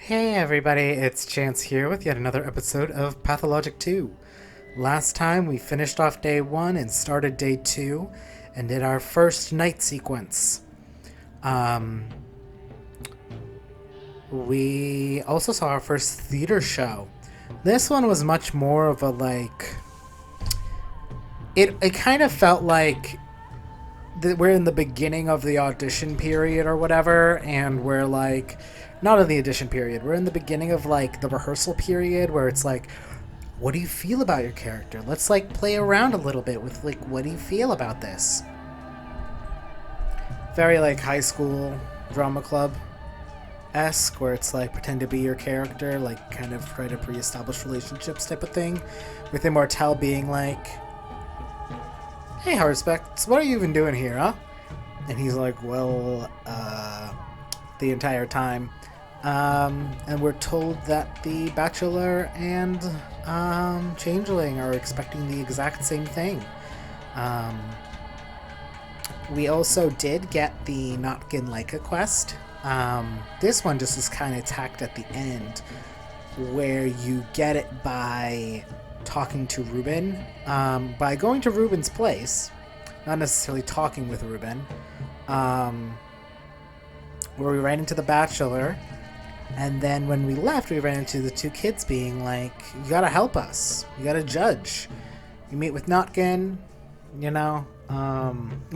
Hey everybody, it's Chance here with yet another episode of Pathologic 2. Last time we finished off day 1 and started day 2 and did our first night sequence. Um, we also saw our first theater show. This one was much more of a it kind of felt like we're in the beginning of the audition period or whatever, and we're not in the audition period, we're in the beginning of the rehearsal period where it's like, what do you feel about your character? Let's play around a little bit with what do you feel about this? Very high school drama club esque, where it's pretend to be your character, kind of try to pre-establish relationships type of thing, with Immortel being like, hey, Harspect, what are you even doing here, huh? And he's like, well, the entire time. And we're told that the Bachelor and Changeling are expecting the exact same thing. We also did get the Notkin Leica quest. This one just is kind of tacked at the end, where you get it by talking to Ruben, by going to Ruben's place, not necessarily talking with Ruben, where we ran into the Bachelor, and then when we left, we ran into the two kids being like, you gotta help us, you gotta judge. You meet with Notkin, we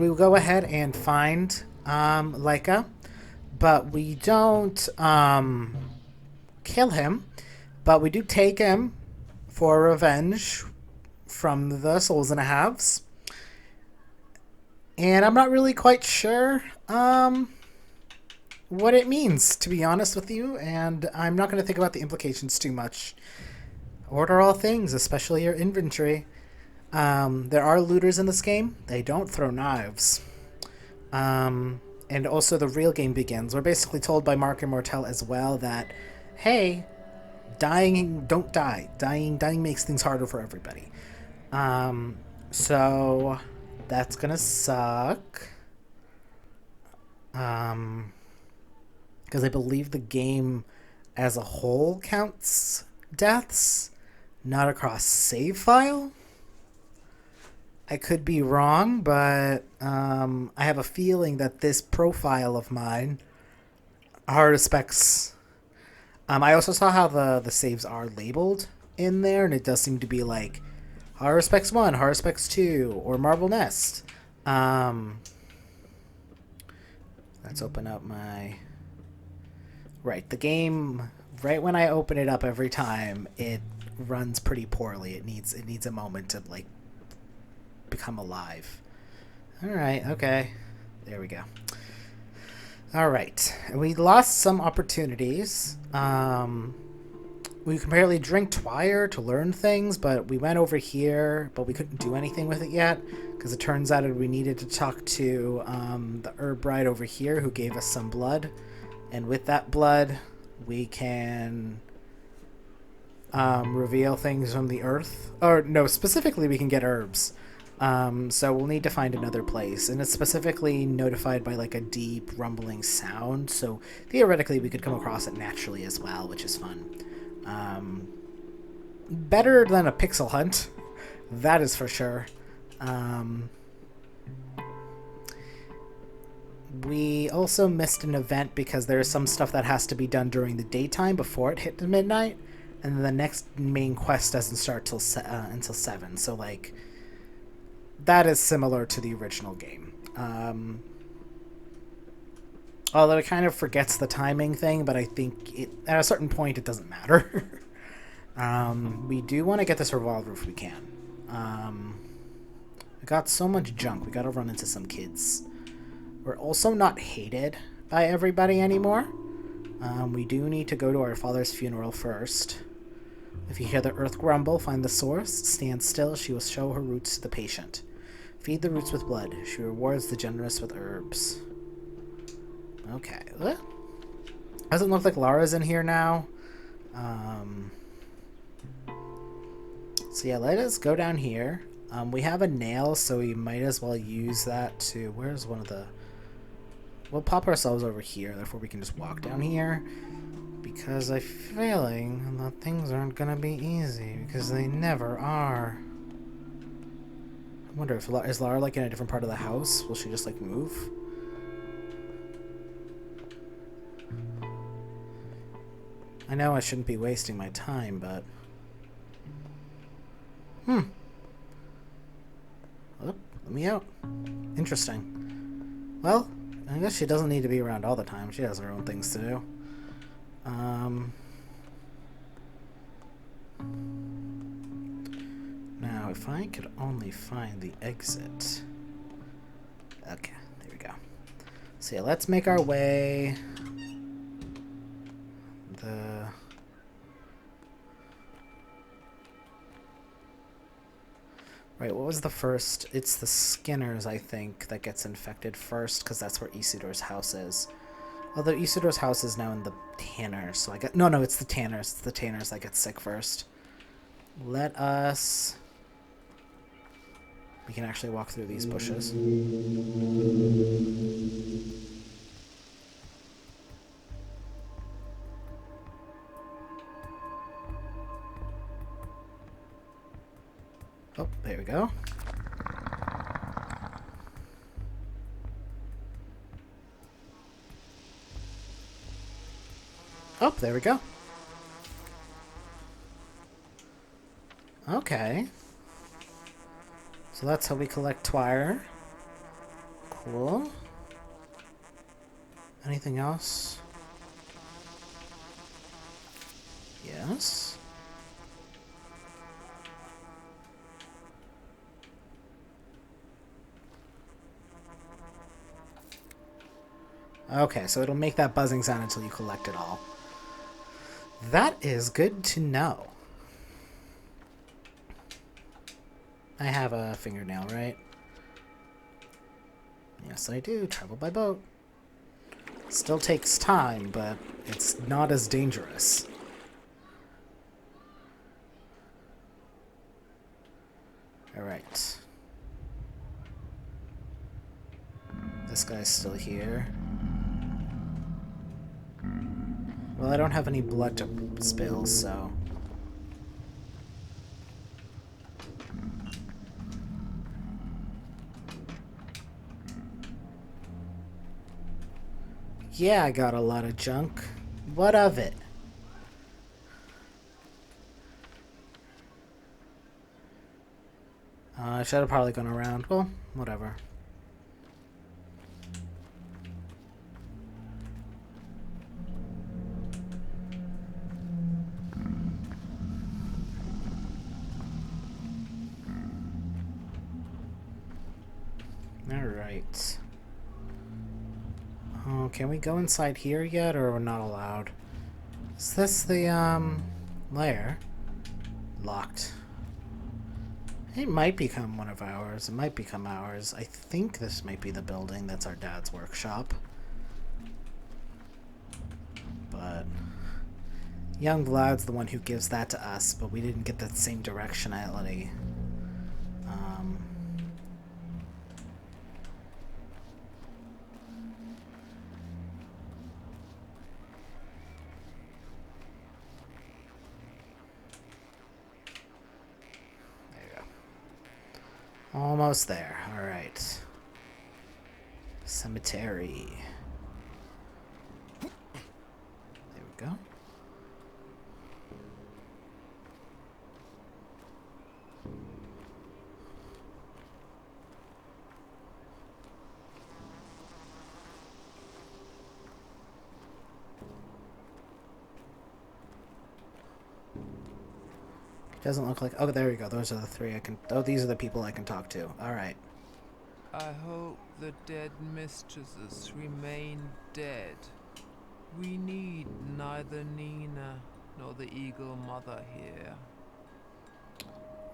will go ahead and find Leica, but we don't kill him, but we do take him for revenge from the Souls and a Halves. And I'm not really quite sure what it means, to be honest with you, and I'm not going to think about the implications too much. Order all things, especially your inventory. There are looters in this game. They don't throw knives. And also the real game begins. We're basically told by Mark Immortel as well that, hey, don't die. Dying makes things harder for everybody. So that's gonna suck. Because I believe the game as a whole counts deaths, not across save file. I could be wrong, but I have a feeling that this profile of mine, hard specs. I also saw how the saves are labeled in there, and it does seem to be like Horror Specs 1, Horror Specs 2, or Marble Nest. Let's open up my... Right, the game, right when I open it up every time, it runs pretty poorly. It needs a moment to, become alive. Alright, okay. There we go. Alright, we lost some opportunities. We can barely drink Twire to learn things, but we went over here, but we couldn't do anything with it yet, because it turns out we needed to talk to the herb bride over here, who gave us some blood, and with that blood, we can reveal things from the earth. Or, no, specifically we can get herbs. So we'll need to find another place, and it's specifically notified by a deep rumbling sound, so theoretically we could come across it naturally as well, which is fun. Better than a pixel hunt, that is for sure. We also missed an event because there's some stuff that has to be done during the daytime before it hit the midnight, and then the next main quest doesn't start until 7, so that is similar to the original game. Although it kind of forgets the timing thing, but I think at a certain point it doesn't matter. We do want to get this revolver if we can. We got so much junk, we gotta run into some kids. We're also not hated by everybody anymore. We do need to go to our father's funeral first. If you hear the earth grumble, find the source, stand still, she will show her roots to the patient. Feed the roots with blood. She rewards the generous with herbs. Okay. Doesn't look like Lara's in here now. So yeah, let us go down here. We have a nail, so we might as well use that to... Where's one of the... We'll pop ourselves over here, therefore we can just walk down here. Because I'm feeling that things aren't gonna be easy, because they never are. I wonder if is Lara like in a different part of the house? Will she just like move? I know I shouldn't be wasting my time, but... Oh, let me out. Interesting. Well, I guess she doesn't need to be around all the time. She has her own things to do. Now, if I could only find the exit... Okay, there we go. So yeah, let's make our way... Right, what was the first? It's the Skinners, I think, that gets infected first, because that's where Isidor's house is. Although Isidor's house is now in the Tanners, so I get... No, it's the Tanners. It's the Tanners that get sick first. Let us... We can actually walk through these bushes. Oh, there we go. Oh, there we go. Okay. So that's how we collect Twire. Cool. Anything else? Yes. Okay, so it'll make that buzzing sound until you collect it all. That is good to know. I have a fingernail, right? Yes, I do. Travel by boat. Still takes time, but it's not as dangerous. Alright. This guy's still here. Well, I don't have any blood to spill, so... Yeah, I got a lot of junk. What of it? I should have probably gone around. Well, whatever. Alright. Oh, can we go inside here yet, or we're not allowed? Is this the, lair? Locked. It might become one of ours. It might become ours. I think this might be the building that's our dad's workshop. But... Young Vlad's the one who gives that to us, but we didn't get that same directionality. Almost there. Alright. Cemetery. There we go. Doesn't look like... Oh, there we go. Those are the three I can... Oh, these are the people I can talk to. Alright. I hope the dead mistresses remain dead. We need neither Nina nor the Eagle Mother here.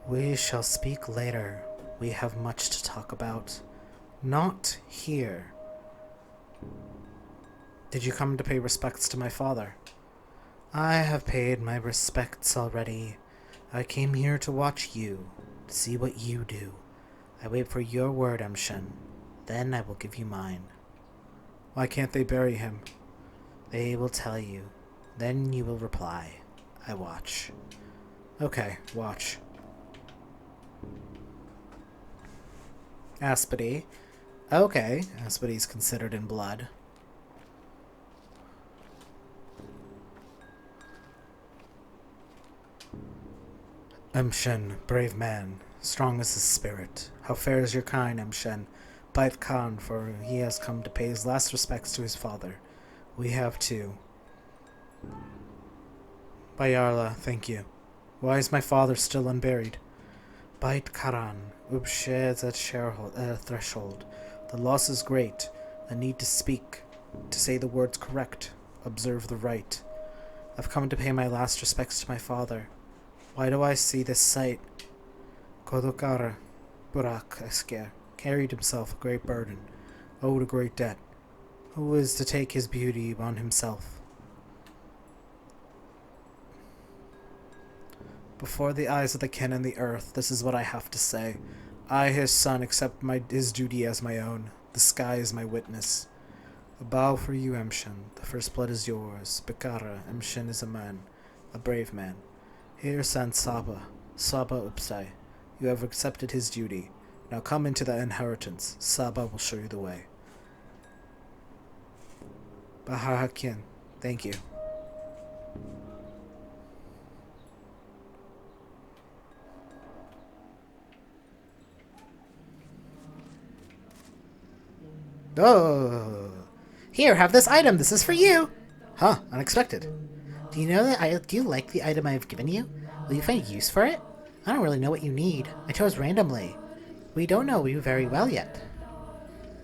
We shall speak later. We have much to talk about. Not here. Did you come to pay respects to my father? I have paid my respects already. I came here to watch you, to see what you do. I wait for your word, Emshin. Then I will give you mine. Why can't they bury him? They will tell you. Then you will reply. I watch. Okay, watch. Aspity. Okay, Aspity's considered in blood. Emshen, brave man, strong is his spirit. How fares your kind, Emshen? Bite Khan, for he has come to pay his last respects to his father. We have too. Bayarla, thank you. Why is my father still unburied? Bite Karan, Ubshed at threshold. The loss is great. The need to speak, to say the words correct, observe the right. I've come to pay my last respects to my father. Why do I see this sight? Kodokara, Burakh Esker, carried himself a great burden, owed a great debt. Who is to take his beauty on himself? Before the eyes of the kin and the earth, this is what I have to say. I, his son, accept his duty as my own. The sky is my witness. A bow for you, Emshin. The first blood is yours. Bekara, Emshin is a man, a brave man. Here stands Saba, Saba Upstai. You have accepted his duty. Now come into the inheritance. Saba will show you the way. Baharakian, thank you. Oh, here, have this item. This is for you. Huh, unexpected. Do you like the item I have given you? Will you find use for it? I don't really know what you need. I chose randomly. We don't know you very well yet.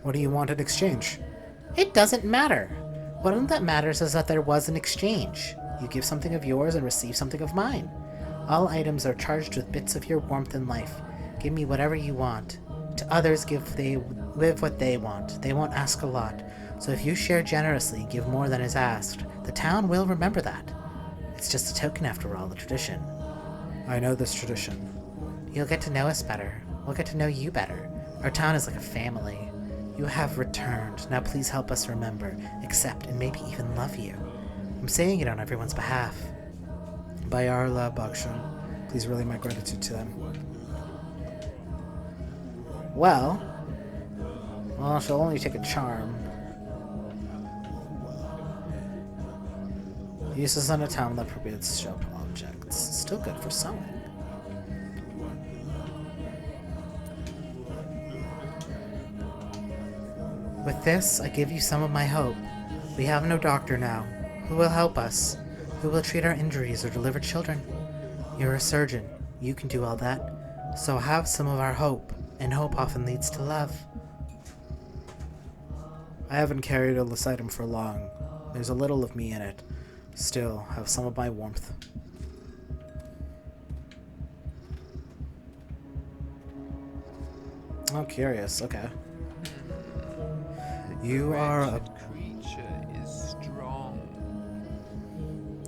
What do you want in exchange? It doesn't matter. What that matters is that there was an exchange. You give something of yours and receive something of mine. All items are charged with bits of your warmth and life. Give me whatever you want. To others give what they want. They won't ask a lot. So if you share generously and give more than is asked, the town will remember that. It's just a token after all, the tradition. I know this tradition. You'll get to know us better. We'll get to know you better. Our town is like a family. You have returned. Now please help us remember, accept, and maybe even love you. I'm saying it on everyone's behalf. Bayarla Bakshan, please relay my gratitude to them. Well, she'll only take a charm. Uses on a town that forbids sharp objects. Still good for sewing. With this, I give you some of my hope. We have no doctor now. Who will help us? Who will treat our injuries or deliver children? You're a surgeon. You can do all that. So have some of our hope, and hope often leads to love. I haven't carried this item for long. There's a little of me in it. Still, have some of my warmth. Oh, curious. Okay. You are a creature is strong.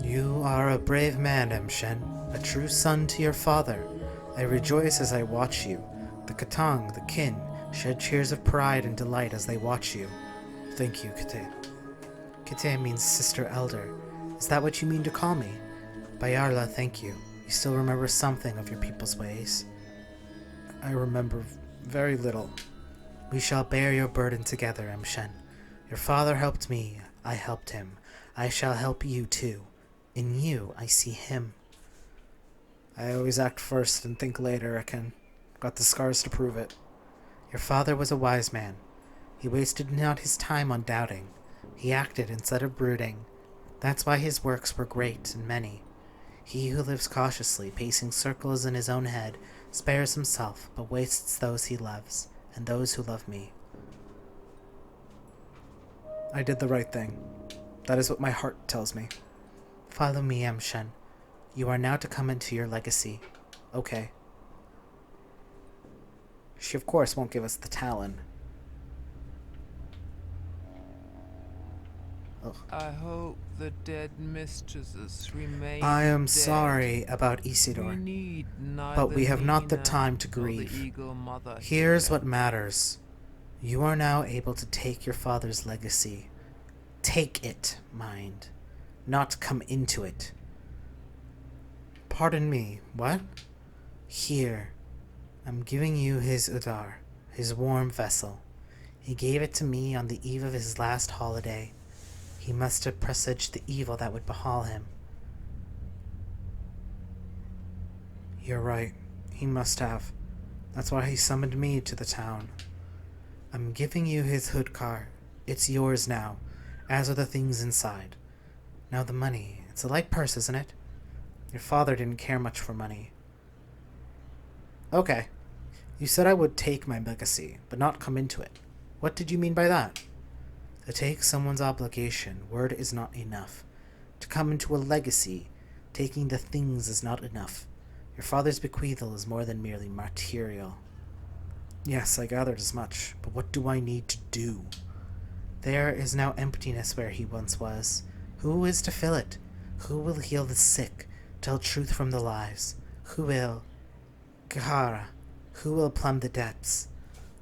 You are a brave man, Emshen, a true son to your father. I rejoice as I watch you. The Katang, the kin, shed tears of pride and delight as they watch you. Thank you, Kite. Kite means sister elder. Is that what you mean to call me? Bayarla, thank you. You still remember something of your people's ways. I remember very little. We shall bear your burden together, Emshen. Your father helped me. I helped him. I shall help you too. In you, I see him. I always act first and think later, Akin. Got the scars to prove it. Your father was a wise man. He wasted not his time on doubting. He acted instead of brooding. That's why his works were great and many. He who lives cautiously, pacing circles in his own head, spares himself, but wastes those he loves, and those who love me. I did the right thing. That is what my heart tells me. Follow me, Emshen. You are now to come into your legacy. Okay. She, of course, won't give us the talon. Ugh. I hope the dead mistresses remain I am dead. sorry about We Isidore, need but we have not the Nina time to nor the grieve. Eagle Mother Here's here. what matters. You are now able to take your father's legacy. Take it, mind. not come into it. Pardon me, what? Here, I'm giving you his udar, his warm vessel. He gave it to me on the eve of his last holiday. He must have presaged the evil that would befall him. You're right. He must have. That's why he summoned me to the town. I'm giving you his hoodcar. It's yours now, as are the things inside. Now the money. It's a light purse, isn't it? Your father didn't care much for money. Okay. You said I would take my legacy, but not come into it. What did you mean by that? To take someone's obligation, word is not enough. To come into a legacy, taking the things is not enough. Your father's bequeathal is more than merely material. Yes, I gathered as much, but what do I need to do? There is now emptiness where he once was. Who is to fill it? Who will heal the sick, tell truth from the lies? Who will? Gahara, who will plumb the depths?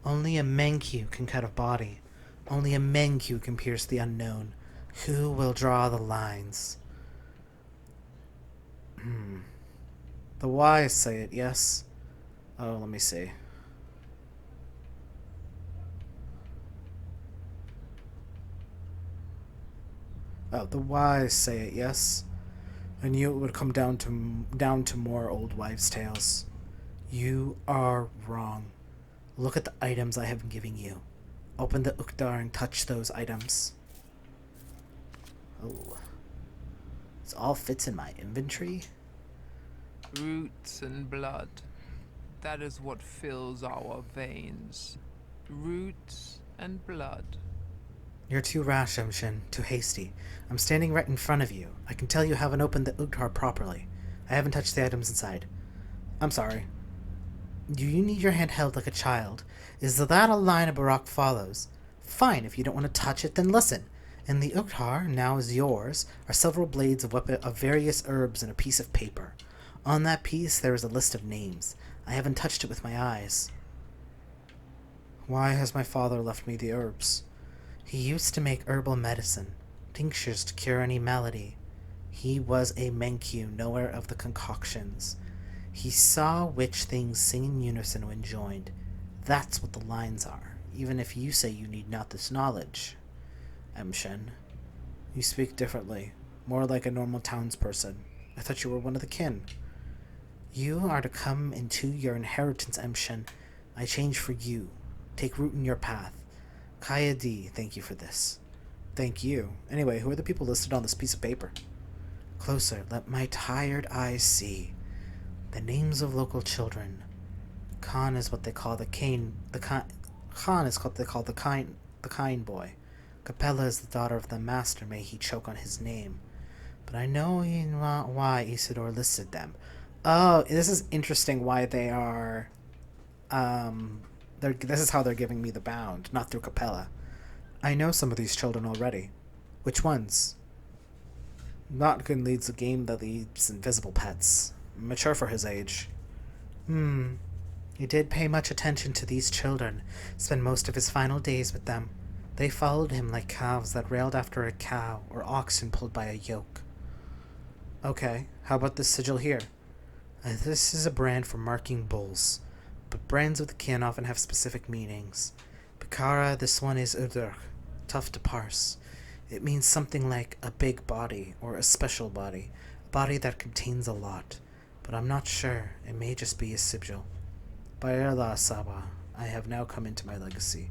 Only a Menkyu can cut a body. Only a Menkyu can pierce the unknown. Who will draw the lines? The wise say it, yes? Oh, let me see. Oh, the wise say it, yes? I knew it would come down to more old wives' tales. You are wrong. Look at the items I have been giving you. Open the Ukdar and touch those items. Oh. This all fits in my inventory? Roots and blood. That is what fills our veins. Roots and blood. You're too rash, Emshin. Too hasty. I'm standing right in front of you. I can tell you haven't opened the Ukdar properly. I haven't touched the items inside. I'm sorry. Do you need your hand held like a child? Is that a line a Burakh follows? Fine, if you don't want to touch it, then listen. In the Ukdar, now is yours, are several blades of various herbs and a piece of paper. On that piece there is a list of names. I haven't touched it with my eyes. Why has my father left me the herbs? He used to make herbal medicine, tinctures to cure any malady. He was a Menkyu, knower of the concoctions. He saw which things sing in unison when joined. That's what the lines are, even if you say you need not this knowledge. Emshin, you speak differently, more like a normal townsperson. I thought you were one of the kin. You are to come into your inheritance, Emshin. I change for you. Take root in your path. Kaya D, thank you for this. Thank you. Anyway, who are the people listed on this piece of paper? Closer, let my tired eyes see. The names of local children. Khan is what they call Khan is what they call the kind boy. Capella is the daughter of the master, may he choke on his name. But I know why Isidore listed them. Oh, this is interesting why they are this is how they're giving me the bound, not through Capella. I know some of these children already. Which ones? Notkin leads a game that leads invisible pets. Mature for his age. He did pay much attention to these children, spent most of his final days with them. They followed him like calves that railed after a cow, or oxen pulled by a yoke. Okay, how about this sigil here? This is a brand for marking bulls, but brands with the kin often have specific meanings. Bakara, this one is Udurk, tough to parse. It means something like a big body, or a special body, a body that contains a lot. But I'm not sure, it may just be a sigil. Bayerla Saba, I have now come into my legacy.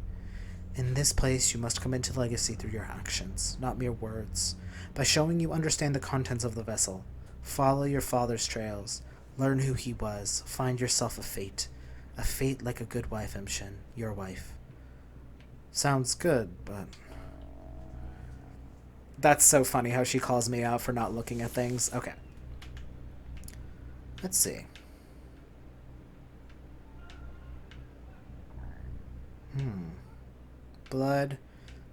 In this place, you must come into legacy through your actions, not mere words. By showing you understand the contents of the vessel. Follow your father's trails. Learn who he was. Find yourself a fate. A fate like a good wife, Emshin. Your wife. Sounds good, but... That's so funny how she calls me out for not looking at things. Okay. Let's see. Blood,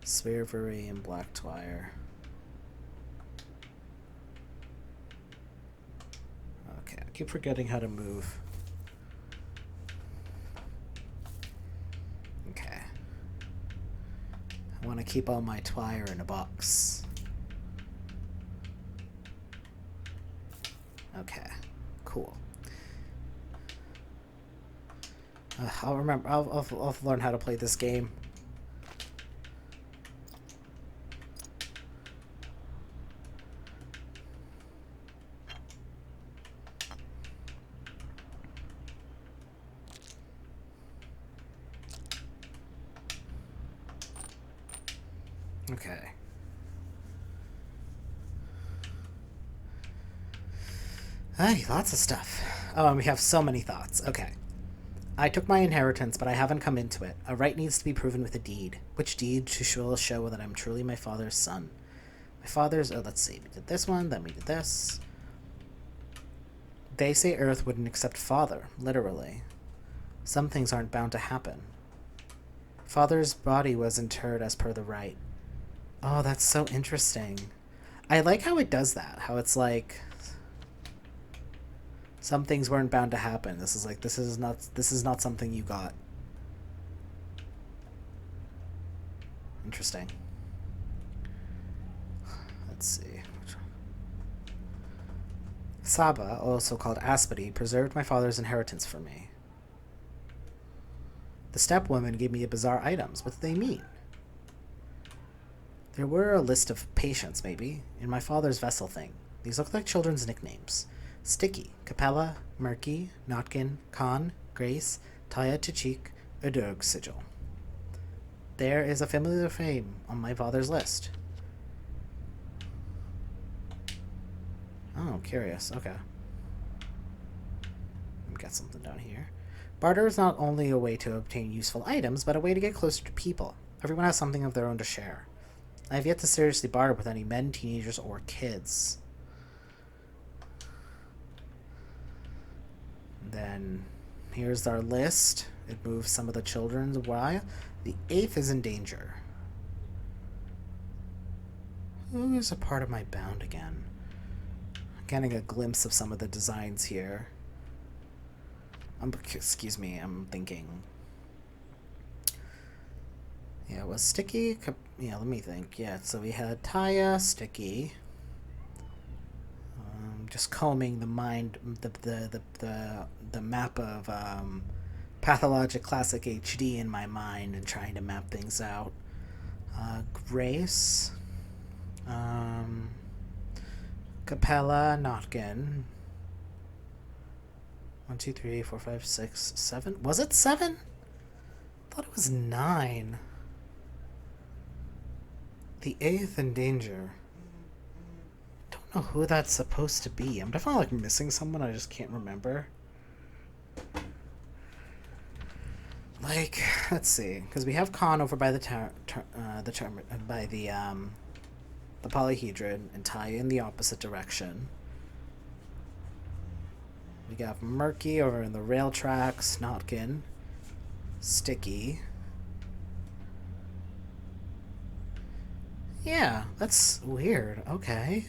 Swearvery, and Black Twire. Okay, I keep forgetting how to move. Okay. I want to keep all my Twire in a box. Okay. Cool. I'll remember. I'll learn how to play this game. Okay. Hey, lots of stuff. Oh, and we have so many thoughts. Okay. I took my inheritance, but I haven't come into it. A right needs to be proven with a deed. Which deed will show that I'm truly my father's son? My father's... Oh, let's see. We did this one, then we did this. They say Earth wouldn't accept father, literally. Some things aren't bound to happen. Father's body was interred as per the rite. Oh, that's so interesting. I like how it does that. How it's like... Some things weren't bound to happen. This is not something you got. Interesting. Let's see. Saba, also called Aspity, preserved my father's inheritance for me. The stepwoman gave me bizarre items. What do they mean? There were a list of patients, maybe, in my father's vessel thing. These look like children's nicknames. Sticky, Capella, Murky, Notkin, Khan, Grace, Taya Tachik, Udurg sigil. There is a familiar fame on my father's list. Oh, curious. Okay. Got something down here. Barter is not only a way to obtain useful items, but a way to get closer to people. Everyone has something of their own to share. I have yet to seriously barter with any men, teenagers, or kids. Then here's our list. It moves some of the children a while. The 8th is in danger. Who is a part of my bound again? Getting a glimpse of some of the designs here. Excuse me, I'm thinking. Yeah, it was Sticky. Yeah, let me think. Yeah, so we had Taya, Sticky. Just combing the map of Pathologic Classic HD in my mind and trying to map things out. Grace, Capella, Notkin. 1, 2, 3, 4, 5, 6, 7. Was it 7? I thought it was 9. The 8th in danger. Don't know who that's supposed to be. I'm definitely like missing someone. I just can't remember. Like, let's see, because we have Khan over by the polyhedron, and Taya in the opposite direction. We got Murky over in the rail tracks, Notkin, Sticky. Yeah, that's weird. Okay.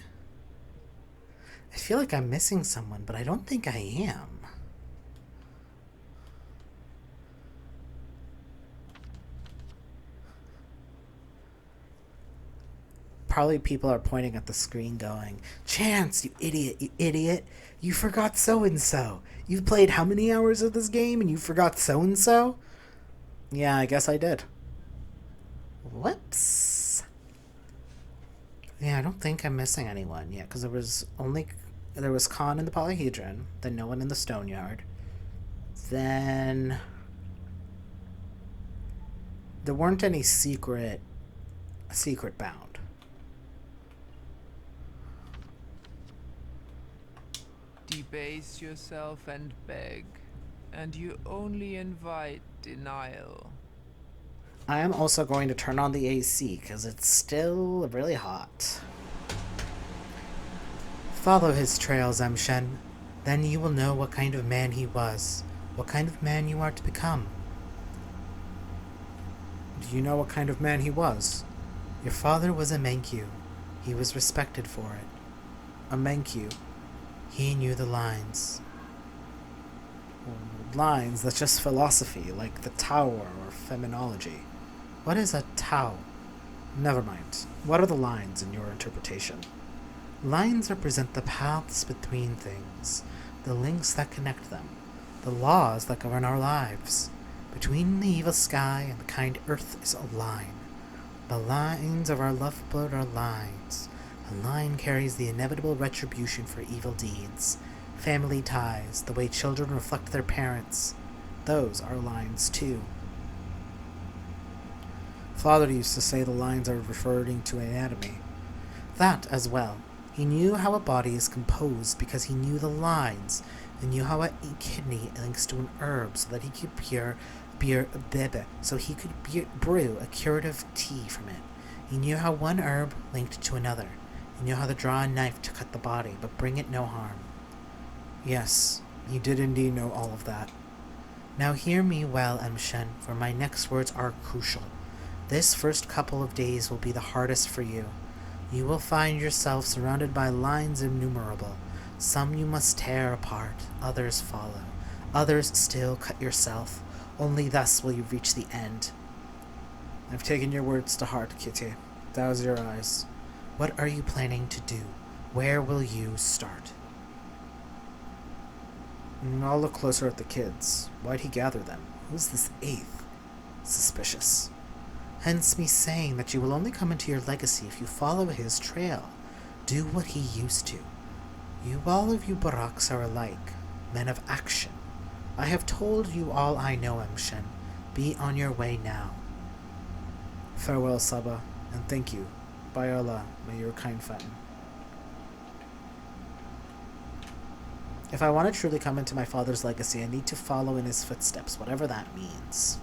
I feel like I'm missing someone, but I don't think I am. Probably people are pointing at the screen going, Chance, you idiot, you idiot. You forgot so-and-so. You've played how many hours of this game and you forgot so-and-so? Yeah, I guess I did. Whoops. Yeah, I don't think I'm missing anyone yet, because there was Khan in the polyhedron, then no one in the stone yard. Then there weren't any secret bound. Debase yourself and beg, and you only invite denial. I am also going to turn on the AC because it's still really hot. Follow his trails, Shen. Then you will know what kind of man he was, what kind of man you are to become. Do you know what kind of man he was? Your father was a Menkyu. He was respected for it. A Menkyu. He knew the lines. Lines, that's just philosophy, like the Tower or feminology. What is a Tao? Never mind. What are the lines in your interpretation? Lines represent the paths between things, the links that connect them, the laws that govern our lives. Between the evil sky and the kind earth is a line. The lines of our lifeblood are lines. A line carries the inevitable retribution for evil deeds. Family ties, the way children reflect their parents. Those are lines too. Father used to say the lines are referring to anatomy. That as well. He knew how a body is composed because he knew the lines, and knew how a kidney links to an herb so that he could brew a curative tea from it. He knew how one herb linked to another. He knew how to draw a knife to cut the body, but bring it no harm. Yes, he did indeed know all of that. Now hear me well, Shen, for my next words are crucial. This first couple of days will be the hardest for you. You will find yourself surrounded by lines innumerable. Some you must tear apart, others follow. Others still cut yourself. Only thus will you reach the end. I've taken your words to heart, Kitty. Douse your eyes. What are you planning to do? Where will you start? I'll look closer at the kids. Why'd he gather them? Who's this eighth? Suspicious. Hence me saying that you will only come into your legacy if you follow his trail. Do what he used to. All of you Burakhs are alike, men of action. I have told you all I know, Shen. Be on your way now. Farewell, Saba, and thank you. By Allah, may your kind fatten. If I want to truly come into my father's legacy, I need to follow in his footsteps, whatever that means.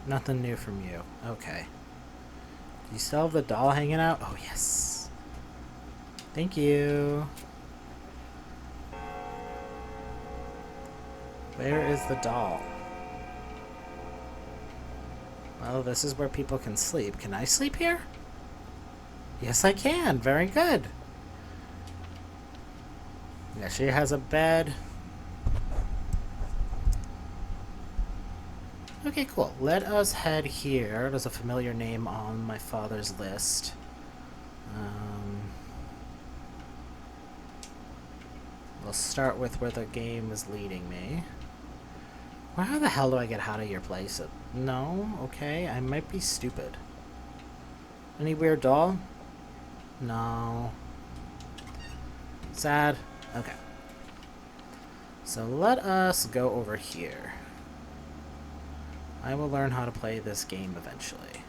Nothing new from you. Okay. Do you still have the doll hanging out? Oh, yes. Thank you. Where is the doll? Well, this is where people can sleep. Can I sleep here? Yes, I can. Very good. Yeah, she has a bed. Okay, cool. Let us head here. There's a familiar name on my father's list. We'll start with where the game is leading me. Well, how the hell do I get out of your place? No? Okay, I might be stupid. Any weird doll? No. Sad? Okay. So let us go over here. I will learn how to play this game eventually.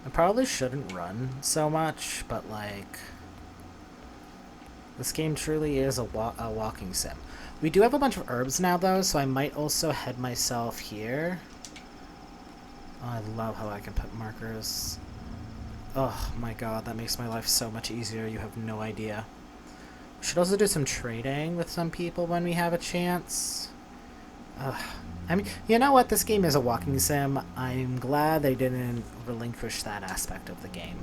I probably shouldn't run so much, but like... This game truly is a walking sim. We do have a bunch of herbs now, though, so I might also head myself here. Oh, I love how I can put markers. Oh my god, that makes my life so much easier, you have no idea. We should also do some trading with some people when we have a chance. I mean, you know what? This game is a walking sim. I'm glad they didn't relinquish that aspect of the game.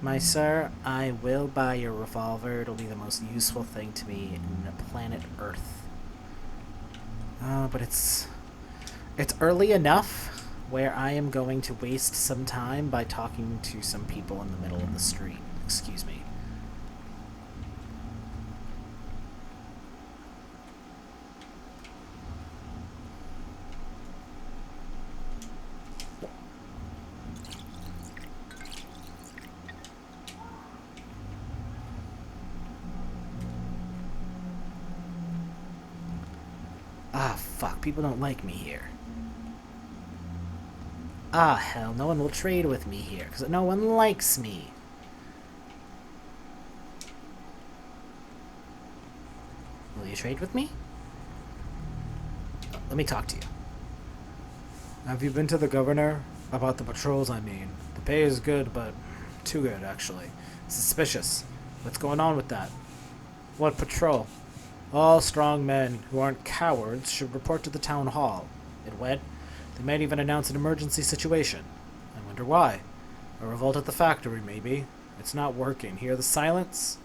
My sir, I will buy your revolver. It'll be the most useful thing to me in the planet Earth. But it's early enough where I am going to waste some time by talking to some people in the middle of the street. Excuse me. Ah, fuck. People don't like me here. Ah, hell. No one will trade with me here, because no one likes me. Will you trade with me? Oh, let me talk to you. Have you been to the governor? About the patrols, I mean. The pay is good, but too good, actually. Suspicious. What's going on with that? What patrol? All strong men who aren't cowards should report to the town hall. It went. They might even announce an emergency situation. I wonder why. A revolt at the factory, maybe. It's not working. Hear the silence?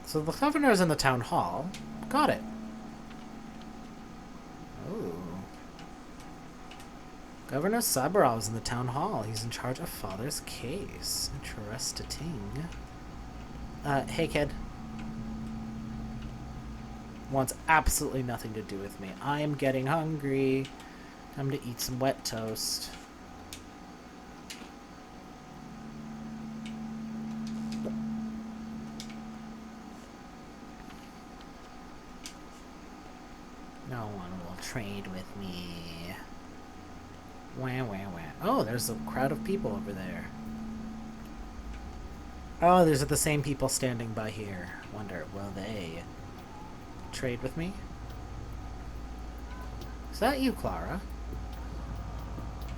So the governor's in the town hall. Got it. Ooh. Governor Sabarov is in the town hall. He's in charge of father's case. Interesting. Hey kid. Wants absolutely nothing to do with me. I am getting hungry. Time to eat some wet toast. No one will trade with me. Wah, wah, wah. Oh, there's a crowd of people over there. Oh, these are the same people standing by here. Wonder, will they trade with me? Is that you, Clara?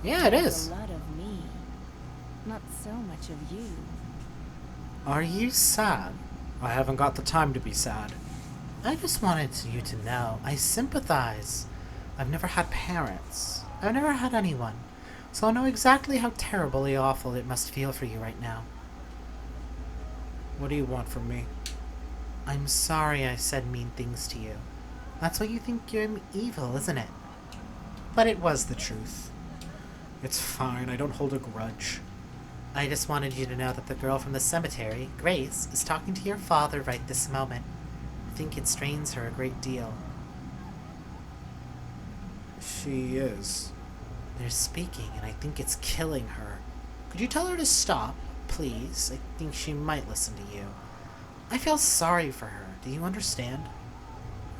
Yeah, it is. A lot of me, not so much of you. Are you sad? I haven't got the time to be sad. I just wanted you to know I sympathize. I've never had parents. I've never had anyone. So I know exactly how terribly awful it must feel for you right now. What do you want from me? I'm sorry I said mean things to you. That's why you think I'm evil, isn't it? But it was the truth. It's fine, I don't hold a grudge. I just wanted you to know that the girl from the cemetery, Grace, is talking to your father right this moment. I think it strains her a great deal. She is. They're speaking, and I think it's killing her. Could you tell her to stop, please? I think she might listen to you. I feel sorry for her. Do you understand?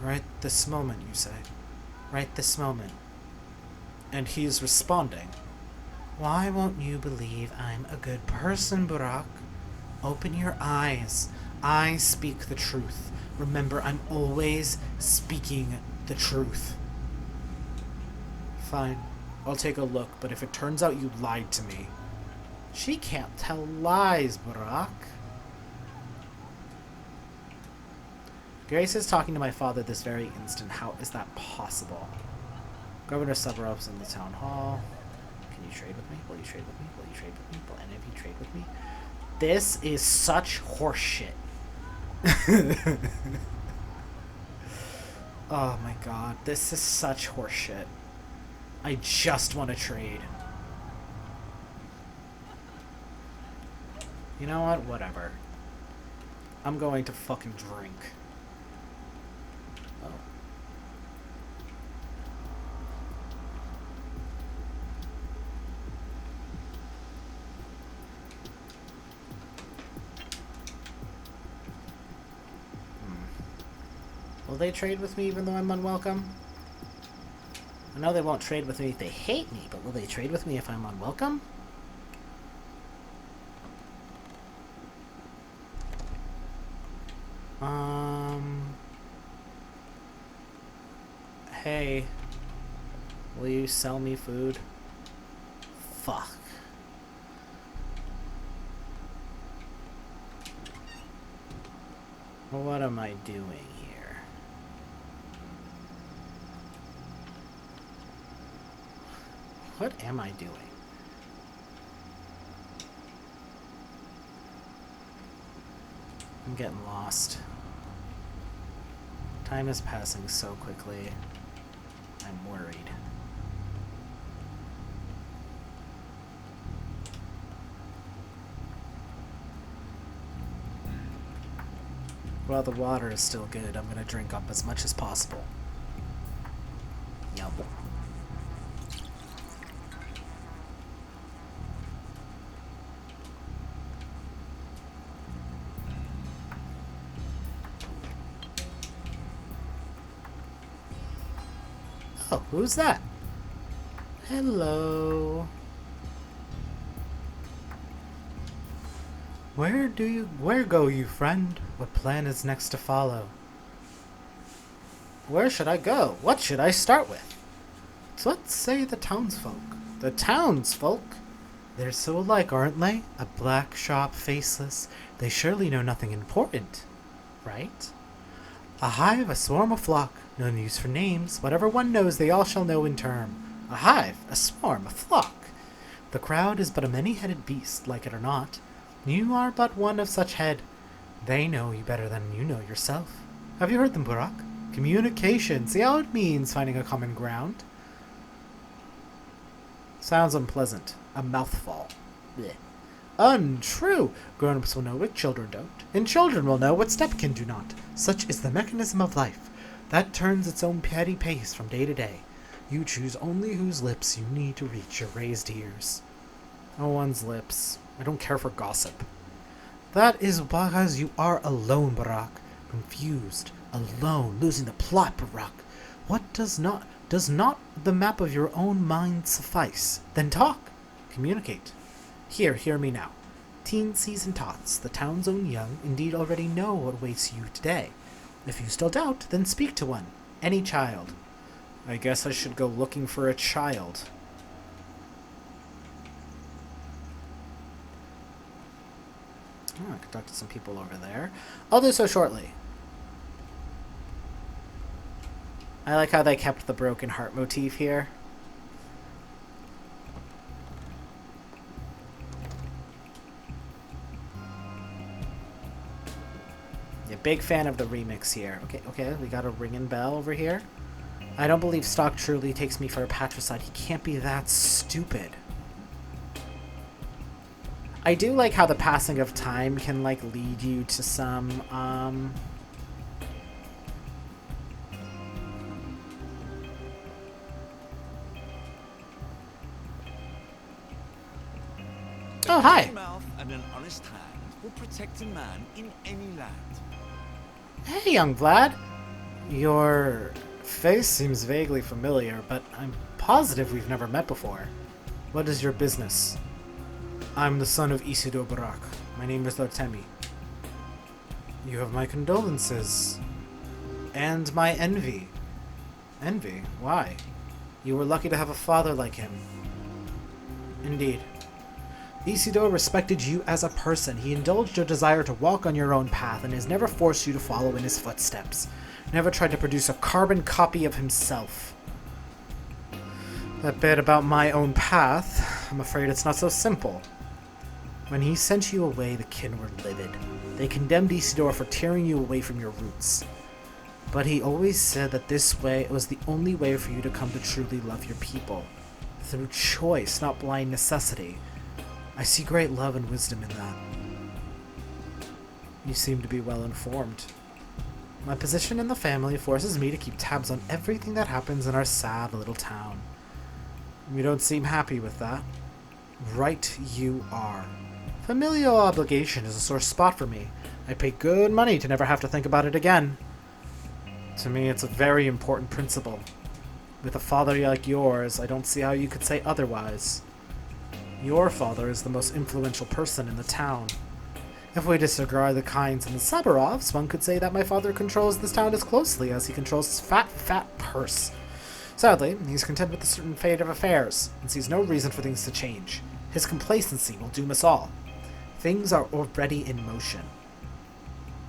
Right this moment, you say? Right this moment. And he's responding. Why won't you believe I'm a good person, Burakh? Open your eyes. I speak the truth. Remember, I'm always speaking the truth. Fine. I'll take a look, but if it turns out you lied to me... She can't tell lies, Burakh. Grace is talking to my father this very instant. How is that possible? Governor Sabarov's in the town hall. Can you trade with me? Will you trade with me? Will you trade with me? Will any of you trade with me? This is such horseshit. Oh my god. This is such horseshit. I just want to trade. You know what? Whatever. I'm going to fucking drink. Oh. Will they trade with me even though I'm unwelcome? I know they won't trade with me if they hate me, but will they trade with me if I'm unwelcome? Hey. Will you sell me food? Fuck. What am I doing here? What am I doing? I'm getting lost. Time is passing so quickly. I'm worried. Well, the water is still good. I'm gonna drink up as much as possible. Yum. Oh, who's that? Hello. Where go you, friend? What plan is next to follow? Where should I go? What should I start with? So what say the townsfolk? The townsfolk? They're so alike, aren't they? A black shop, faceless. They surely know nothing important, right? A hive, a swarm, a flock. No use for names. Whatever one knows, they all shall know in turn. A hive, a swarm, a flock. The crowd is but a many-headed beast, like it or not. You are but one of such head. They know you better than you know yourself. Have you heard them, Burakh? Communication. See how it means finding a common ground? Sounds unpleasant. A mouthful. Blech. Untrue! Grown-ups will know what children don't, and children will know what stepkin do not. Such is the mechanism of life. That turns its own petty pace from day to day. You choose only whose lips you need to reach your raised ears. No one's lips. I don't care for gossip. That is because you are alone, Burakh. Confused, alone, losing the plot, Burakh. What does not the map of your own mind suffice? Then talk. Communicate. Here, hear me now. Teensies and tots, the town's own young, indeed already know what awaits you today. If you still doubt, then speak to one. Any child. I guess I should go looking for a child. Oh, I could talk to some people over there. I'll do so shortly. I like how they kept the broken heart motif here. Yeah, big fan of the remix here. Okay, we got a ringing bell over here. I don't believe Stock truly takes me for a patricide. He can't be that stupid. I do like how the passing of time can, like, lead you to some, Oh, hi. Mouth and an honest hand will protect a man in any land. Hey, young Vlad. Your face seems vaguely familiar, but I'm positive we've never met before. What is your business? I'm the son of Isidore Burakh. My name is Artemy. You have my condolences. And my envy. Envy? Why? You were lucky to have a father like him. Indeed. Isidore respected you as a person. He indulged your desire to walk on your own path and has never forced you to follow in his footsteps. Never tried to produce a carbon copy of himself. That bit about my own path, I'm afraid it's not so simple. When he sent you away, the kin were livid. They condemned Isidore for tearing you away from your roots. But he always said that this way was the only way for you to come to truly love your people. Through choice, not blind necessity. I see great love and wisdom in that. You seem to be well informed. My position in the family forces me to keep tabs on everything that happens in our sad little town. You don't seem happy with that. Right you are. Familial obligation is a sore spot for me. I pay good money to never have to think about it again. To me, it's a very important principle. With a father like yours, I don't see how you could say otherwise. Your father is the most influential person in the town. If we disregard the Kynes and the Sabarovs, one could say that my father controls this town as closely as he controls his fat purse. Sadly, he's content with the certain fate of affairs, and sees no reason for things to change. His complacency will doom us all. Things are already in motion.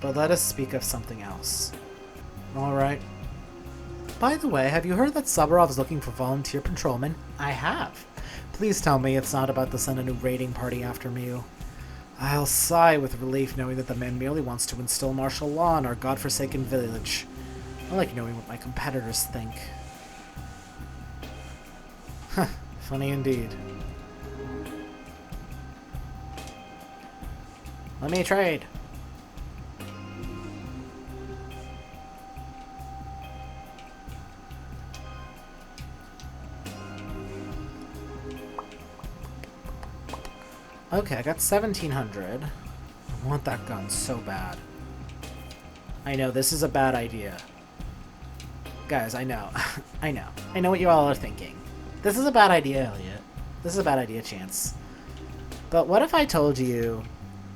But let us speak of something else. Alright. By the way, have you heard that Sabarov's looking for volunteer patrolmen? I have. Please tell me it's not about to send a new raiding party after me. I'll sigh with relief knowing that the man merely wants to instill martial law in our godforsaken village. I like knowing what my competitors think. Huh, funny indeed. Let me trade. Okay, I got 1,700. I want that gun so bad. I know, this is a bad idea. Guys, I know. I know. I know what you all are thinking. This is a bad idea, Elliot. This is a bad idea, Chance. But what if I told you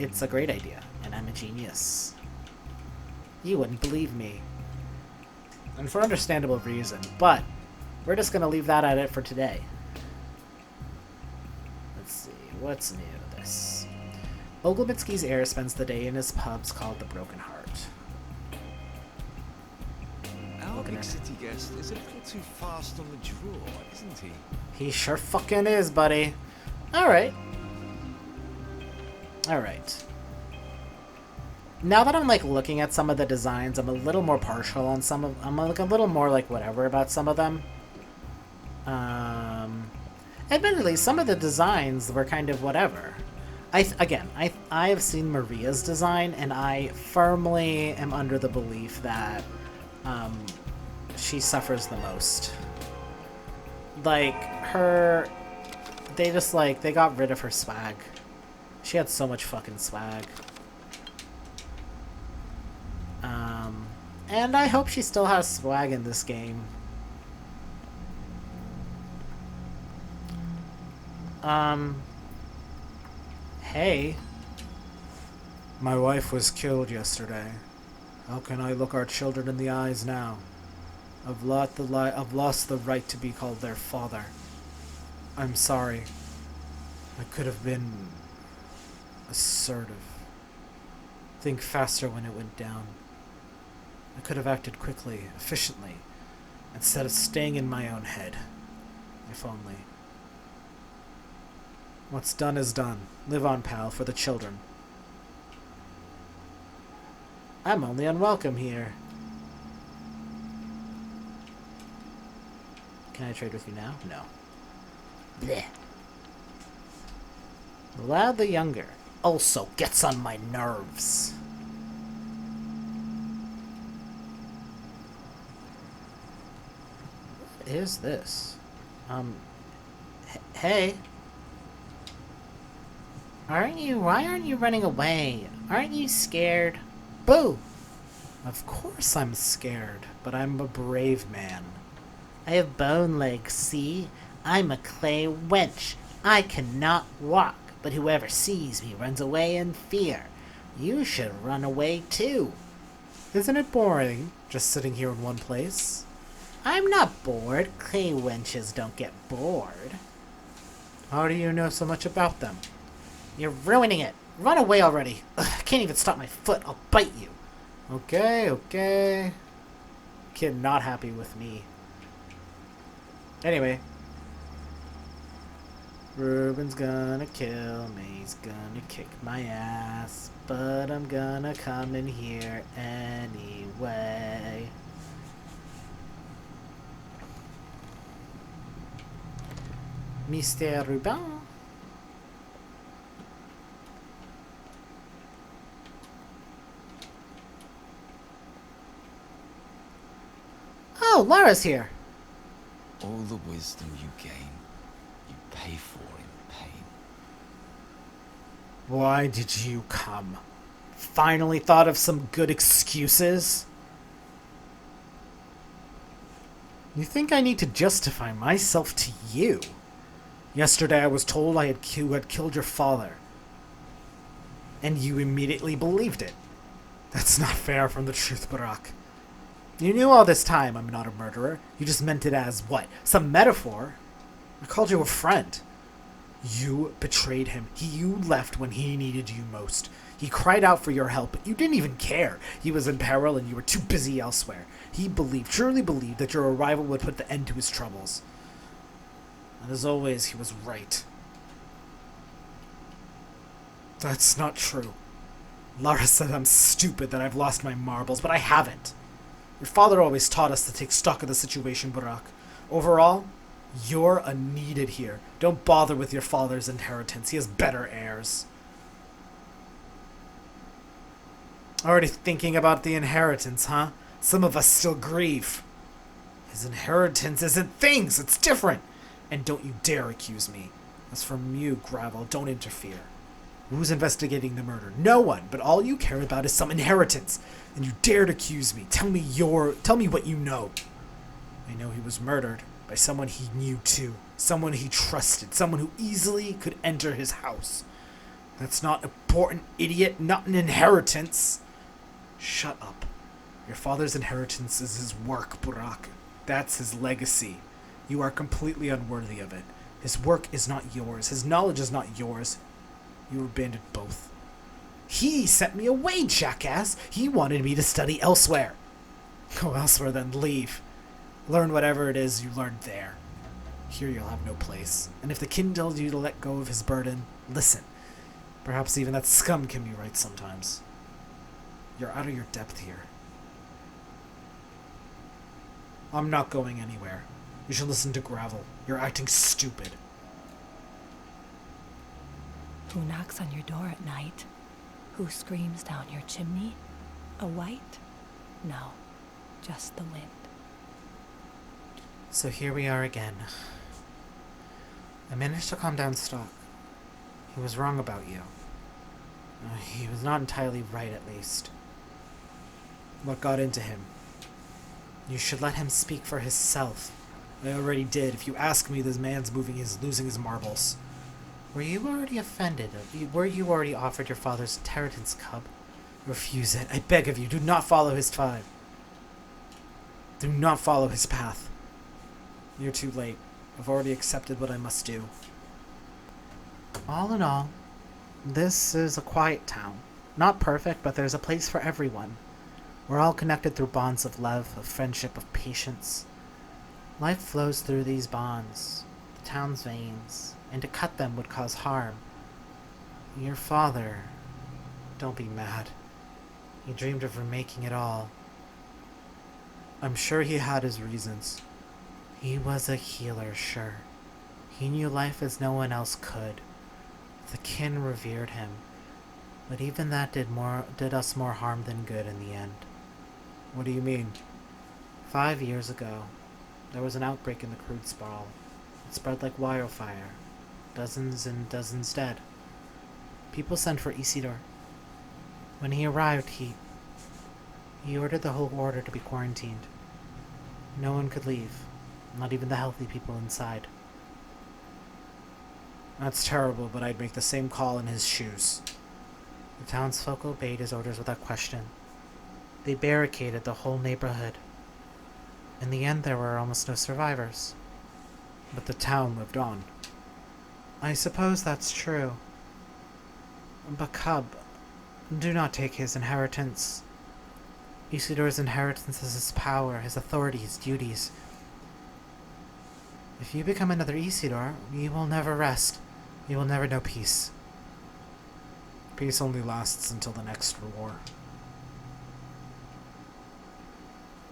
it's a great idea, and I'm a genius? You wouldn't believe me. And for understandable reason, but we're just gonna leave that at it for today. Let's see, what's new? Oglebitsky's heir spends the day in his pubs called the Broken Heart. Our big city guest is a little too fast on the draw, isn't he? He sure fucking is, buddy. Alright. Alright. Now that I'm, like, looking at some of the designs, I'm a little more partial on some of... I'm, like, a little more, like, whatever about some of them. Admittedly, some of the designs were kind of whatever. I have seen Maria's design, and I firmly am under the belief that she suffers the most. Like, they got rid of her swag. She had so much fucking swag. And I hope she still has swag in this game. Hey. My wife was killed yesterday. How can I look our children in the eyes now? I've lost the right to be called their father. I'm sorry. I could have been assertive. Think faster when it went down. I could have acted quickly, efficiently, instead of staying in my own head. If only. What's done is done. Live on, pal, for the children. I'm only unwelcome here. Can I trade with you now? No. Bleh. Vlad the Younger also gets on my nerves. What is this? Hey. Why aren't you running away? Aren't you scared? Boo! Of course I'm scared, but I'm a brave man. I have bone legs, see? I'm a clay wench. I cannot walk, but whoever sees me runs away in fear. You should run away too. Isn't it boring, just sitting here in one place? I'm not bored. Clay wenches don't get bored. How do you know so much about them? You're ruining it. Run away already. Ugh, I can't even stop my foot. I'll bite you. Okay. Kid not happy with me. Anyway. Ruben's gonna kill me. He's gonna kick my ass. But I'm gonna come in here anyway. Mr. Ruben? Oh, Lara's here. All the wisdom you gain, you pay for in pain. Why did you come? Finally thought of some good excuses? You think I need to justify myself to you? Yesterday I was told you had killed your father. And you immediately believed it. That's not fair from the truth, Burakh. You knew all this time I'm not a murderer. You just meant it as, what, some metaphor? I called you a friend. You betrayed him. You left when he needed you most. He cried out for your help, but you didn't even care. He was in peril and you were too busy elsewhere. He truly believed that your arrival would put the end to his troubles. And as always, he was right. That's not true. Lara said I'm stupid, that I've lost my marbles, but I haven't. Your father always taught us to take stock of the situation, Burakh. Overall, you're unneeded here. Don't bother with your father's inheritance. He has better heirs. Already thinking about the inheritance, huh? Some of us still grieve. His inheritance isn't things, it's different. And don't you dare accuse me. As for you, Gravel, don't interfere. Who's investigating the murder? No one, but all you care about is some inheritance. And you dared accuse me. Tell me what you know. I know he was murdered by someone he knew too. Someone he trusted. Someone who easily could enter his house. That's not important, idiot. Not an inheritance. Shut up. Your father's inheritance is his work, Burakh. That's his legacy. You are completely unworthy of it. His work is not yours. His knowledge is not yours. You abandoned both. He sent me away, jackass. He wanted me to study elsewhere. Go elsewhere, then leave. Learn whatever it is you learned there. Here you'll have no place. And if the king tells you to let go of his burden, listen. Perhaps even that scum can be right sometimes. You're out of your depth here. I'm not going anywhere. You should listen to Gravel. You're acting stupid. Who knocks on your door at night? Who screams down your chimney? A white? No, just the wind. So here we are again. I managed to calm down Stock. He was wrong about you. He was not entirely right, at least. What got into him? You should let him speak for himself. I already did. If you ask me, this man's losing his marbles. Were you already offended? Were you already offered your father's inheritance, cub? Refuse it. I beg of you, do not follow his tribe. Do not follow his path. You're too late. I've already accepted what I must do. All in all, this is a quiet town. Not perfect, but there's a place for everyone. We're all connected through bonds of love, of friendship, of patience. Life flows through these bonds, the town's veins, and to cut them would cause harm. Your father, don't be mad. He dreamed of remaking it all. I'm sure he had his reasons. He was a healer, sure. He knew life as no one else could. The kin revered him, but even that did us more harm than good in the end. What do you mean? 5 years ago, there was an outbreak in the crude sprawl. It spread like wildfire. Dozens and dozens dead. People sent for Isidore. When he arrived, he ordered the whole order to be quarantined. No one could leave, not even the healthy people inside. That's terrible, but I'd make the same call in his shoes. The townsfolk obeyed his orders without question. They barricaded the whole neighborhood. In the end, there were almost no survivors. But the town lived on. I suppose that's true. But Cub, do not take his inheritance. Isidore's inheritance is his power, his authority, his duties. If you become another Isidore, you will never rest. You will never know peace. Peace only lasts until the next war.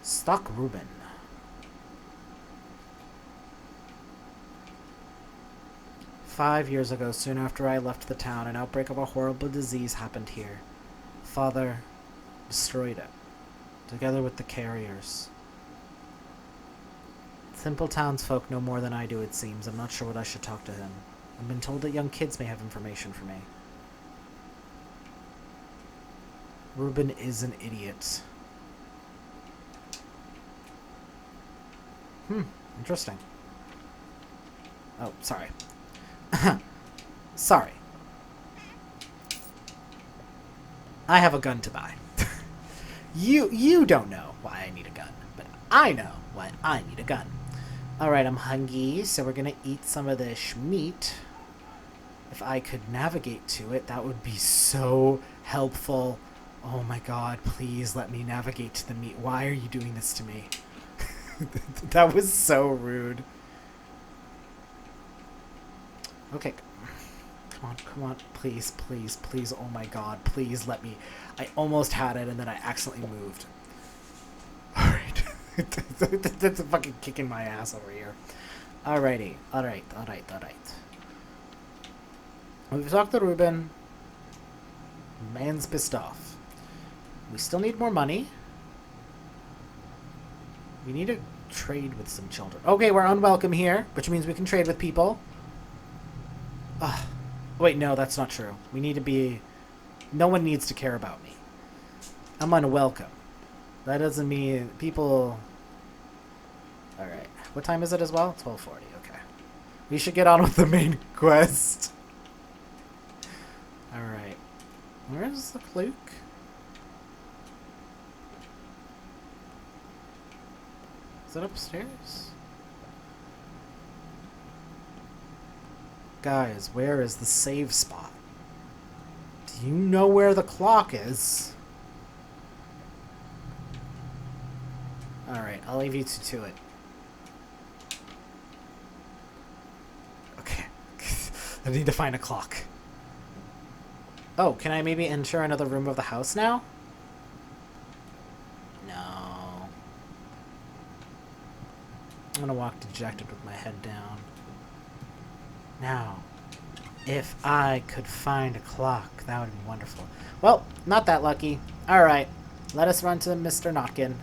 Stock Reuben. "5 years ago, soon after I left the town, an outbreak of a horrible disease happened here. Father destroyed it, together with the carriers. Simple townsfolk know more than I do, it seems. I'm not sure what I should talk to him. I've been told that young kids may have information for me." Reuben is an idiot. Interesting. Oh, sorry. Sorry. I have a gun to buy. You don't know why I need a gun, but I know why I need a gun. Alright, I'm hungry, so we're gonna eat some of this meat. If I could navigate to it, that would be so helpful. Oh my god, please let me navigate to the meat. Why are you doing this to me? That was so rude. Okay. Come on. Please. Oh my god, please let me. I almost had it and then I accidentally moved. Alright. That's fucking kicking my ass over here. Alrighty. Alright. We've talked to Reuben. Man's pissed off. We still need more money. We need to trade with some children. Okay, we're unwelcome here, which means we can trade with people. Wait, no, that's not true. We need to be... No one needs to care about me. I'm unwelcome. That doesn't mean people... Alright. What time is it as well? 12:40, okay. We should get on with the main quest. Alright. Where's the fluke? Is it upstairs? Guys, where is the save spot? Do you know where the clock is? Alright, I'll leave you to it. Okay. I need to find a clock. Oh, can I maybe enter another room of the house now? No. I'm gonna walk dejected with my head down. Now. If I could find a clock, that would be wonderful. Well, not that lucky. Alright, let us run to Mr. Notkin.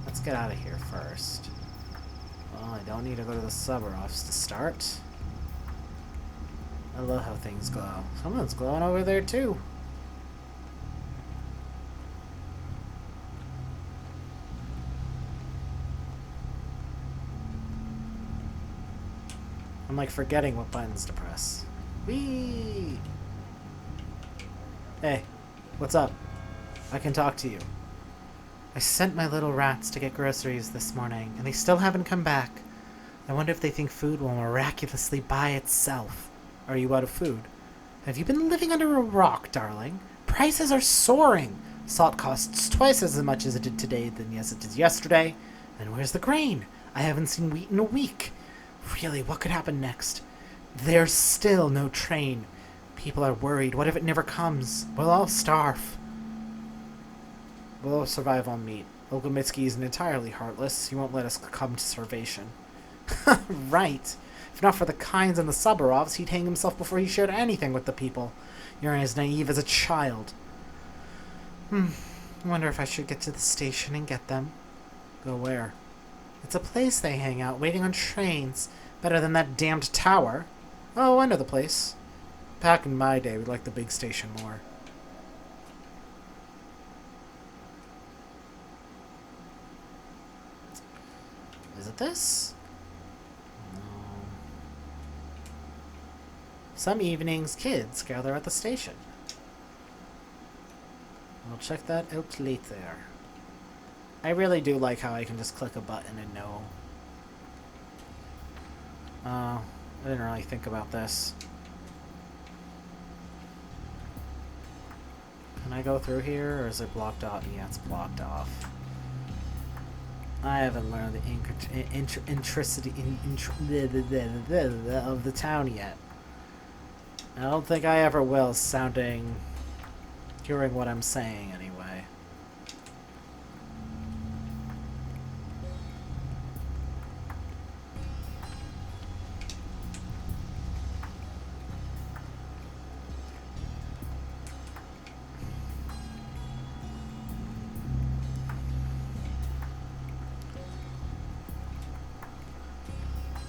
Let's get out of here first. Well, I don't need to go to the suburbs to start. I love how things glow. Someone's glowing over there, too. I'm like forgetting what buttons to press. Whee! Hey, what's up? I can talk to you. I sent my little rats to get groceries this morning, and they still haven't come back. I wonder if they think food will miraculously buy itself. Are you out of food? Have you been living under a rock, darling? Prices are soaring. Salt costs twice as much as it did today than yes it did yesterday. And where's the grain? I haven't seen wheat in a week. Really, what could happen next? There's still no train. People are worried. What if it never comes? We'll all starve. We'll all survive on meat. Olgomitsky isn't entirely heartless. He won't let us come to starvation. Right. If not for the Kynes and the Suborovs, he'd hang himself before he shared anything with the people. You're as naive as a child. I wonder if I should get to the station and get them. Go where? It's a place they hang out, waiting on trains. Better than that damned tower. Oh, I know the place. Back in my day, we liked the big station more. Is it this? No. Some evenings, kids gather at the station. I'll check that out later. I really do like how I can just click a button and know. I didn't really think about this. Can I go through here, or is it blocked off? Yeah, it's blocked off. I haven't learned the intricity of the town yet. I don't think I ever will, hearing what I'm saying anyway.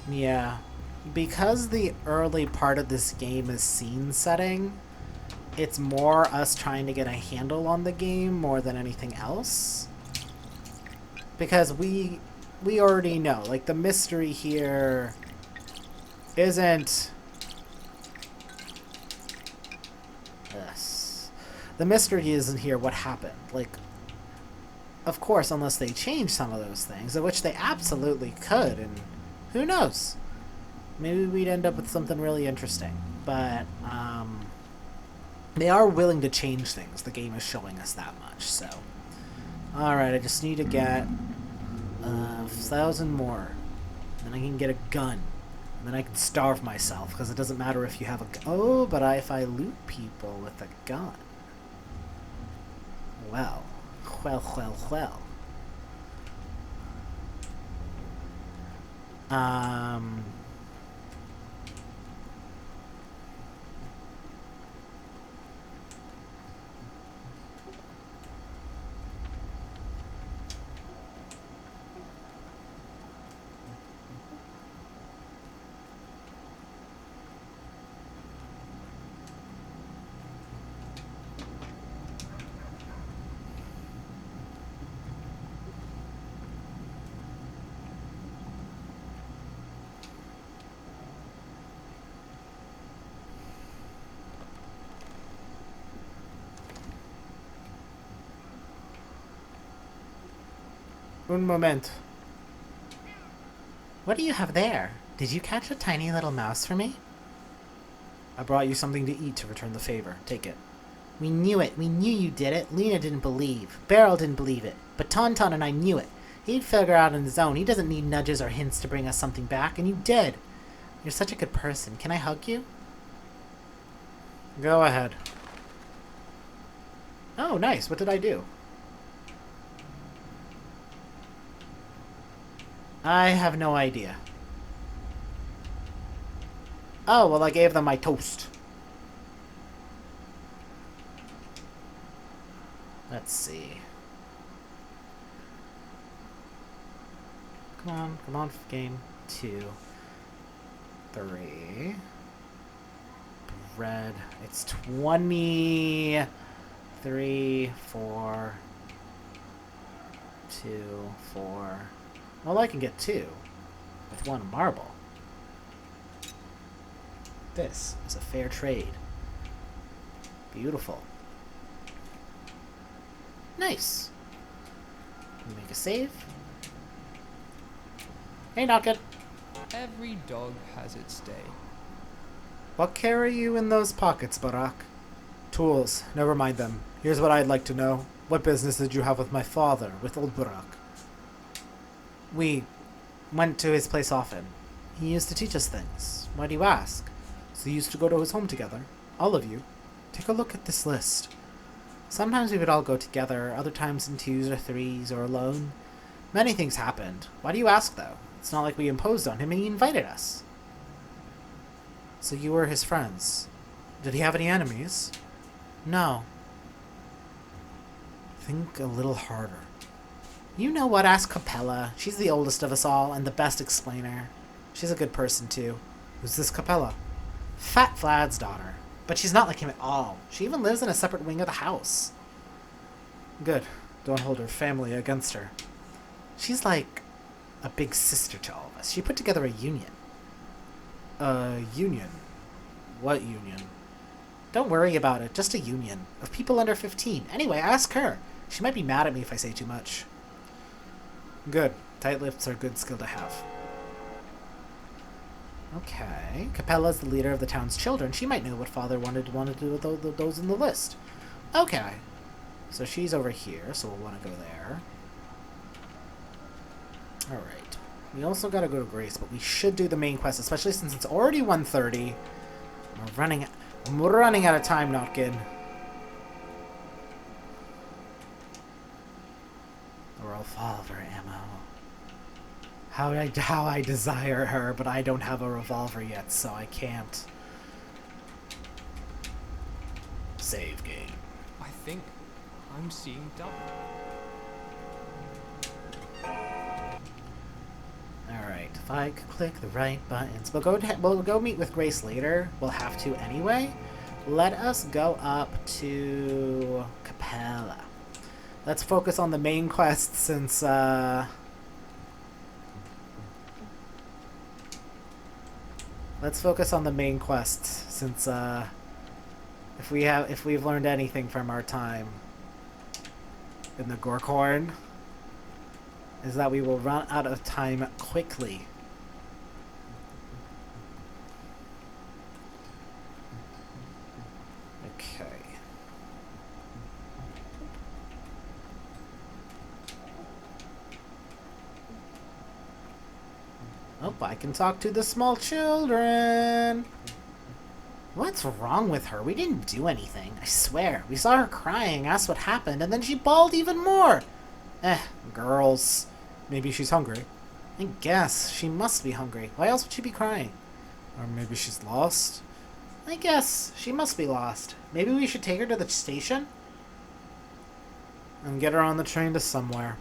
Yeah, because the early part of this game is scene setting, it's more us trying to get a handle on the game more than anything else. Because we already know, like, the mystery here isn't this. The mystery isn't here what happened. Like, of course, unless they change some of those things, of which they absolutely could, and who knows? Maybe we'd end up with something really interesting. But, they are willing to change things. The game is showing us that much, so. Alright, I just need to get 1,000 more. Then I can get a gun. And then I can starve myself, because it doesn't matter if you have a gun. Oh, but if I loot people with a gun. Well. Well. Un moment. What do you have there? Did you catch a tiny little mouse for me? I brought you something to eat to return the favor. Take it. We knew it. We knew you did it. Lena didn't believe. Beryl didn't believe it. But Tauntaun and I knew it. He'd figure out on his own. He doesn't need nudges or hints to bring us something back, and you did. You're such a good person. Can I hug you? Go ahead. Oh, nice. What did I do? I have no idea. Oh, well, I gave them my toast. Let's see. Come on, game. 2, 3. Bread. It's 20. 3, 4. 2, 4. Well, I can get 2 with 1 marble. This is a fair trade. Beautiful. Nice. Make a save. Hey, Knocket. Every dog has its day. What carry you in those pockets, Burakh? Tools. Never mind them. Here's what I'd like to know. What business did you have with my father, with old Burakh? We went to his place often. He used to teach us things. Why do you ask? So you used to go to his home together? All of you? Take a look at this list. Sometimes we would all go together, other times in 2s or 3s or alone. Many things happened. Why do you ask, though? It's not like we imposed on him, and he invited us. So you were his friends. Did he have any enemies? No. Think a little harder. You know what? Ask Capella. She's the oldest of us all, and the best explainer. She's a good person, too. Who's this Capella? Fat Vlad's daughter. But she's not like him at all. She even lives in a separate wing of the house. Good. Don't hold her family against her. She's like a big sister to all of us. She put together a union. A union? What union? Don't worry about it. Just a union. Of people under 15. Anyway, ask her. She might be mad at me if I say too much. Good. Tight lips are a good skill to have. Okay. Capella's the leader of the town's children. She might know what father wanted to do with those in the list. Okay. So she's over here, so we'll want to go there. Alright. We also gotta go to Grace, but we should do the main quest, especially since it's already 1:30. We're running out of time, Notkin. A revolver ammo. How I desire her, but I don't have a revolver yet, so I can't. Save game. I think I'm seeing double. Alright, if I could click the right buttons. We'll go meet with Grace later. We'll have to anyway. Let us go up to Capella. Let's focus on the main quest since let's focus on the main quest since if we've learned anything from our time in the Gorkhorn, is that we will run out of time quickly. Okay. Oh, I can talk to the small children. What's wrong with her? We didn't do anything. I swear. We saw her crying, asked what happened, and then she bawled even more. Girls. Maybe she's hungry. I guess. She must be hungry. Why else would she be crying? Or maybe she's lost? I guess. She must be lost. Maybe we should take her to the station? And get her on the train to somewhere.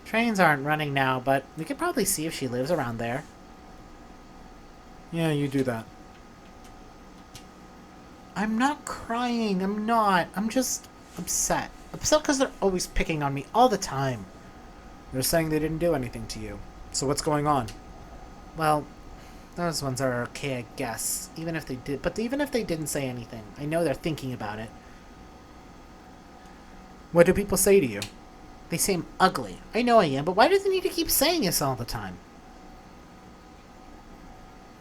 Trains aren't running now, but we could probably see if she lives around there. Yeah, you do that. I'm not crying. I'm not. I'm just upset. Upset because they're always picking on me all the time. They're saying they didn't do anything to you. So what's going on? Well, those ones are okay, I guess. Even if they did. But even if they didn't say anything, I know they're thinking about it. What do people say to you? They say I'm ugly. I know I am, but why do they need to keep saying this all the time?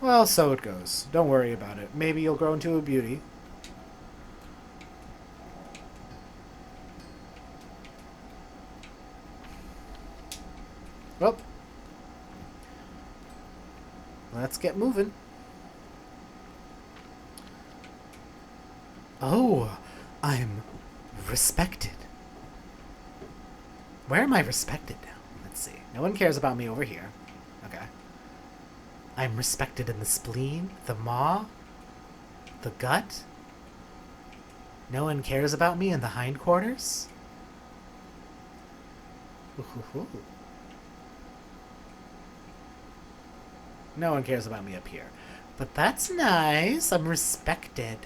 Well, so it goes. Don't worry about it. Maybe you'll grow into a beauty. Well, let's get moving. Oh, I'm respected. Where am I respected now? Let's see. No one cares about me over here. Okay. I'm respected in the spleen, the maw, the gut. No one cares about me in the hindquarters. Ooh. No one cares about me up here. But that's nice. I'm respected.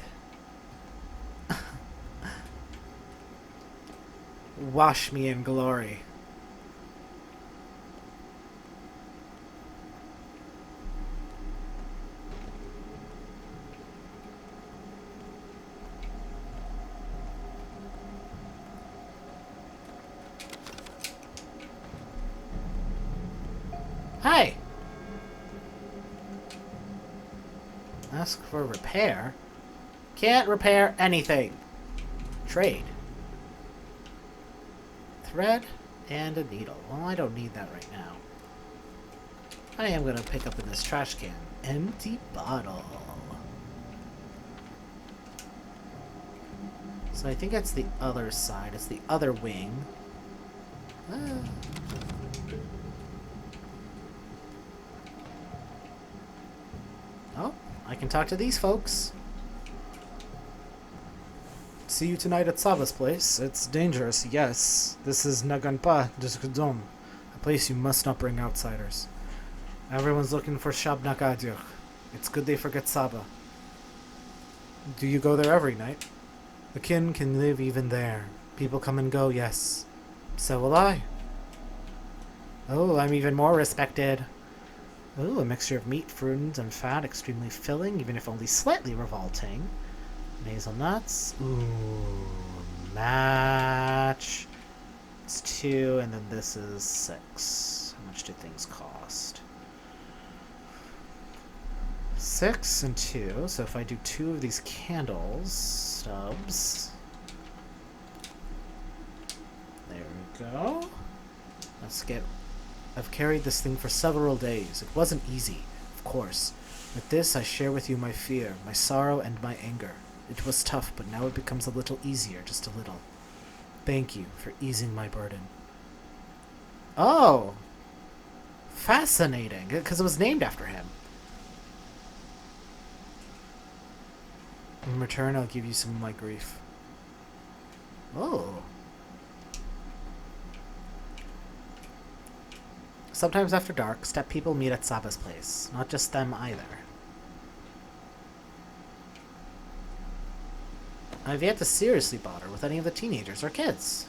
Wash me in glory. Hi. Ask for repair. Can't repair anything. Trade. Thread and a needle. Well, I don't need that right now. I am going to pick up in this trash can. Empty bottle. So I think it's the other side. It's the other wing. Oh, I can talk to these folks. See you tonight at Saba's place. It's dangerous, yes. This is Naganpa Dusgudom, a place you must not bring outsiders. Everyone's looking for Shab Nagadyuk. It's good they forget Saba. Do you go there every night? The kin can live even there. People come and go, yes. So will I. Oh, I'm even more respected. Ooh, a mixture of meat, fruit, and fat, extremely filling, even if only slightly revolting. Hazelnuts. Ooh, match. It's 2, and then this is 6. How much do things cost? 6 and 2. So if I do 2 of these candles, stubs. There we go. Let's get. I've carried this thing for several days. It wasn't easy, of course. With this, I share with you my fear, my sorrow, and my anger. It was tough, but now it becomes a little easier, just a little. Thank you for easing my burden. Oh! Fascinating, because it was named after him. In return, I'll give you some of my grief. Oh. Sometimes after dark, steppe people meet at Saba's place. Not just them either. I've yet to seriously bother with any of the teenagers or kids.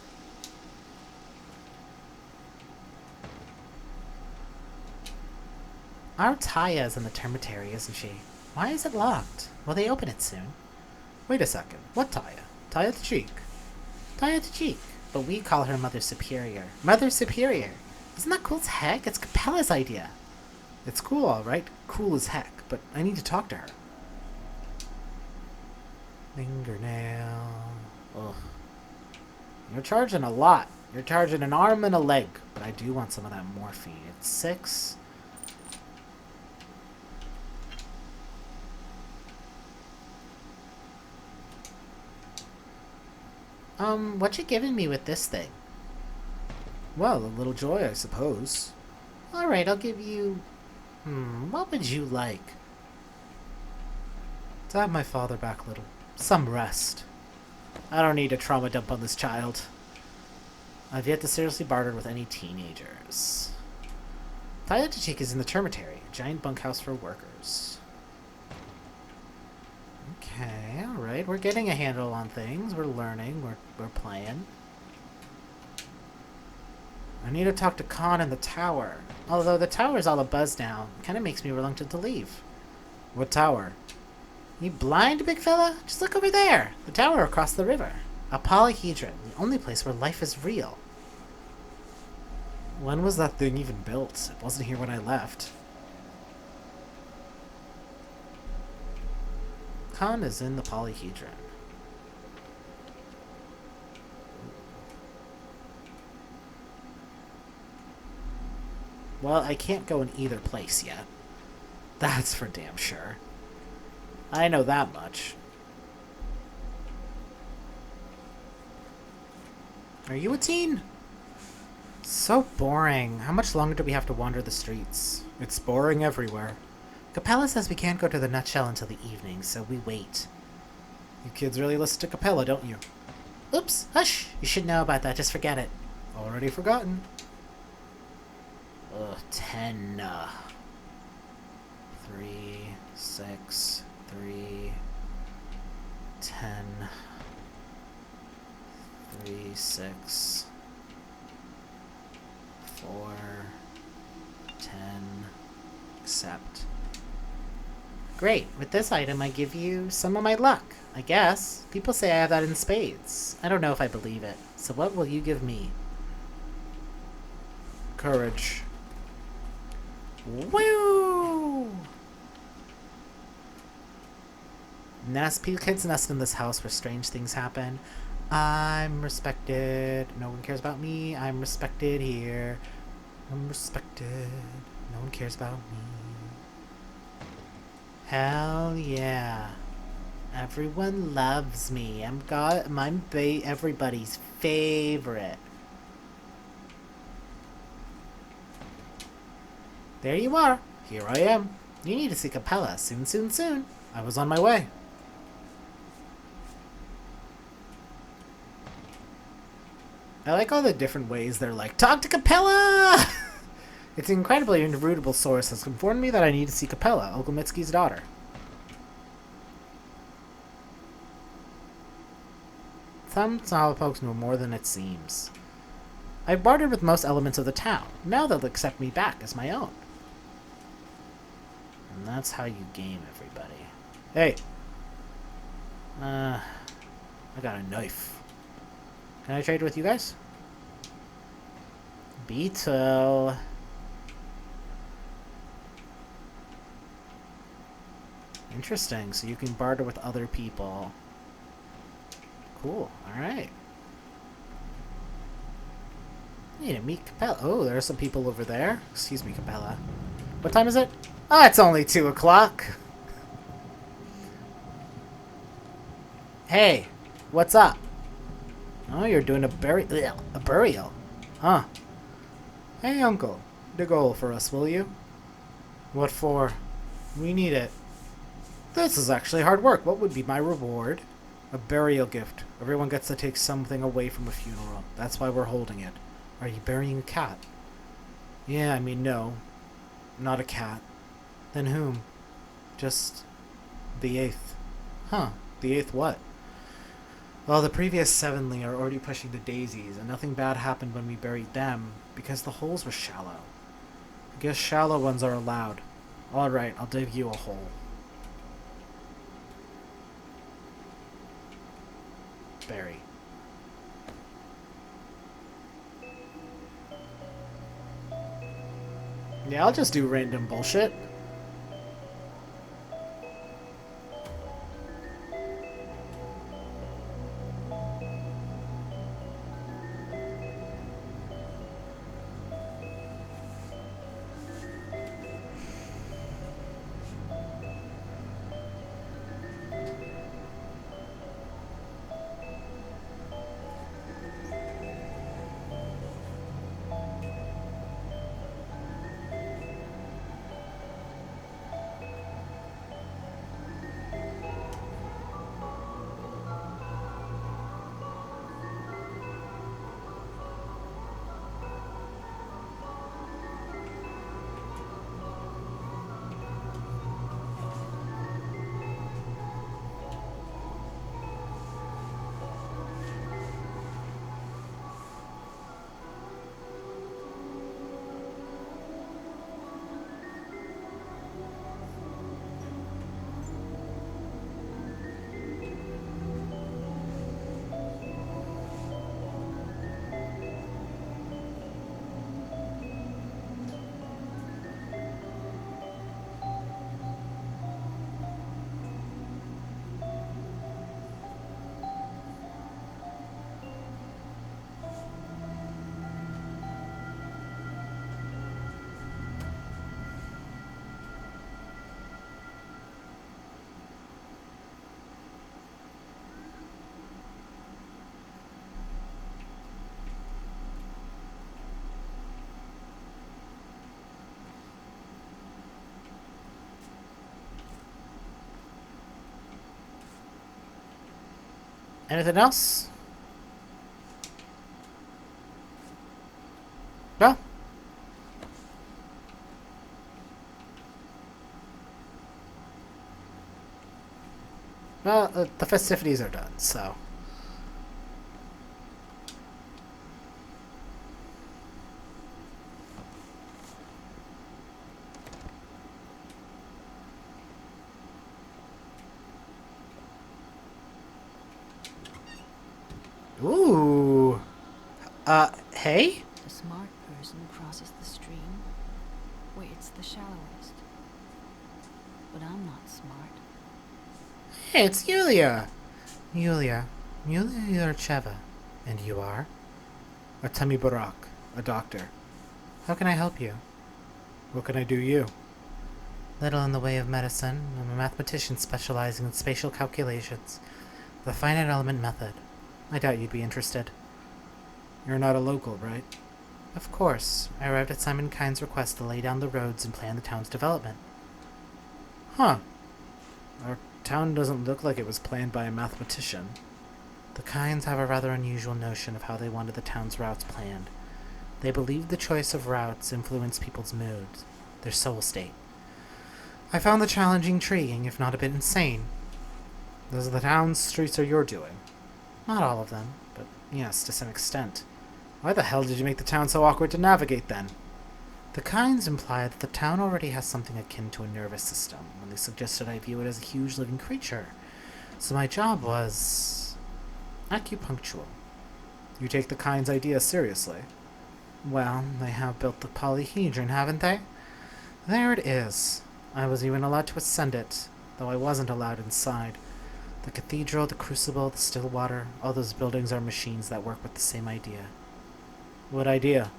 Our Taya is in the termitary, isn't she? Why is it locked? Will they open it soon? Wait a second. What Taya? Taya the Cheek. Taya the Cheek. But we call her Mother Superior. Mother Superior! Isn't that cool as heck? It's Capella's idea. It's cool, alright. Cool as heck. But I need to talk to her. Fingernail. Ugh. You're charging a lot. You're charging an arm and a leg. But I do want some of that morphine. It's 6. What you giving me with this thing? Well, a little joy, I suppose. Alright, I'll give you... what would you like? To have my father back, little. Some rest. I don't need a trauma dump on this child. I've yet to seriously barter with any teenagers. Tayatachik is in the termitary, a giant bunkhouse for workers. Okay, alright. We're getting a handle on things. We're learning. We're playing. I need to talk to Khan in the tower. Although the tower's all abuzz now, it kind of makes me reluctant to leave. What tower? You blind, big fella? Just look over there. The tower across the river. A polyhedron, the only place where life is real. When was that thing even built? It wasn't here when I left. Khan is in the polyhedron. Well, I can't go in either place yet. That's for damn sure. I know that much. Are you a teen? So boring. How much longer do we have to wander the streets? It's boring everywhere. Capella says we can't go to the nutshell until the evening, so we wait. You kids really listen to Capella, don't you? Oops, hush! You should know about that, just forget it. Already forgotten. Ugh, 10. 3, 6, 3, 10, 3, 6, 4, 10, accept. Great, with this item I give you some of my luck, I guess. People say I have that in spades. I don't know if I believe it. So what will you give me? Courage. Woo! Kids nest in this house where strange things happen. I'm respected. No one cares about me. I'm respected here. I'm respected. No one cares about me. Hell yeah. Everyone loves me. I'm everybody's favorite. There you are. Here I am. You need to see Capella soon, soon, soon. I was on my way. I like all the different ways they're like, talk to Capella! It's an incredibly irrefutable source has informed me that I need to see Capella, Uncle Mitsuki's daughter. Some Slowpokes know more than it seems. I've bartered with most elements of the town. Now they'll accept me back as my own. And that's how you game, everybody. Hey! I got a knife. Can I trade with you guys? Beetle. Interesting, so you can barter with other people. Cool, alright. Need to meet Capella. Oh, there are some people over there. Excuse me, Capella. What time is it? Oh, it's only 2 o'clock. Hey, what's up? Oh, you're doing a burial. Huh. Hey, Uncle. Dig a hole for us, will you? What for? We need it. This is actually hard work. What would be my reward? A burial gift. Everyone gets to take something away from a funeral. That's why we're holding it. Are you burying a cat? Yeah, I mean, no. Not a cat. Then whom? Just the 8th. Huh. The 8th what? Well, the previous 7 are already pushing the daisies, and nothing bad happened when we buried them, because the holes were shallow. I guess shallow ones are allowed. Alright, I'll dig you a hole. Bury. Yeah, I'll just do random bullshit. Anything else? No? Well, the festivities are done, so... Ooh. Hey? The smart person crosses the stream where it's the shallowest. But I'm not smart. Hey, it's Yulia. Yulia Yurcheva. And you are? Artemy Burakh, a doctor. How can I help you? What can I do you? Little in the way of medicine. I'm a mathematician specializing in spatial calculations. The finite element method. I doubt you'd be interested. You're not a local, right? Of course. I arrived at Simon Kine's request to lay down the roads and plan the town's development. Huh. Our town doesn't look like it was planned by a mathematician. The Kines have a rather unusual notion of how they wanted the town's routes planned. They believe the choice of routes influenced people's moods, their soul state. I found the challenge intriguing, if not a bit insane. Those are the town's streets are your doing. Not all of them, but yes, to some extent. Why the hell did you make the town so awkward to navigate, then? The Kines implied that the town already has something akin to a nervous system, when they suggested I view it as a huge living creature. So my job was... acupunctual. You take the Kines' idea seriously. Well, they have built the polyhedron, haven't they? There it is. I was even allowed to ascend it, though I wasn't allowed inside. The cathedral, the crucible, the still water, all those buildings are machines that work with the same idea. What idea?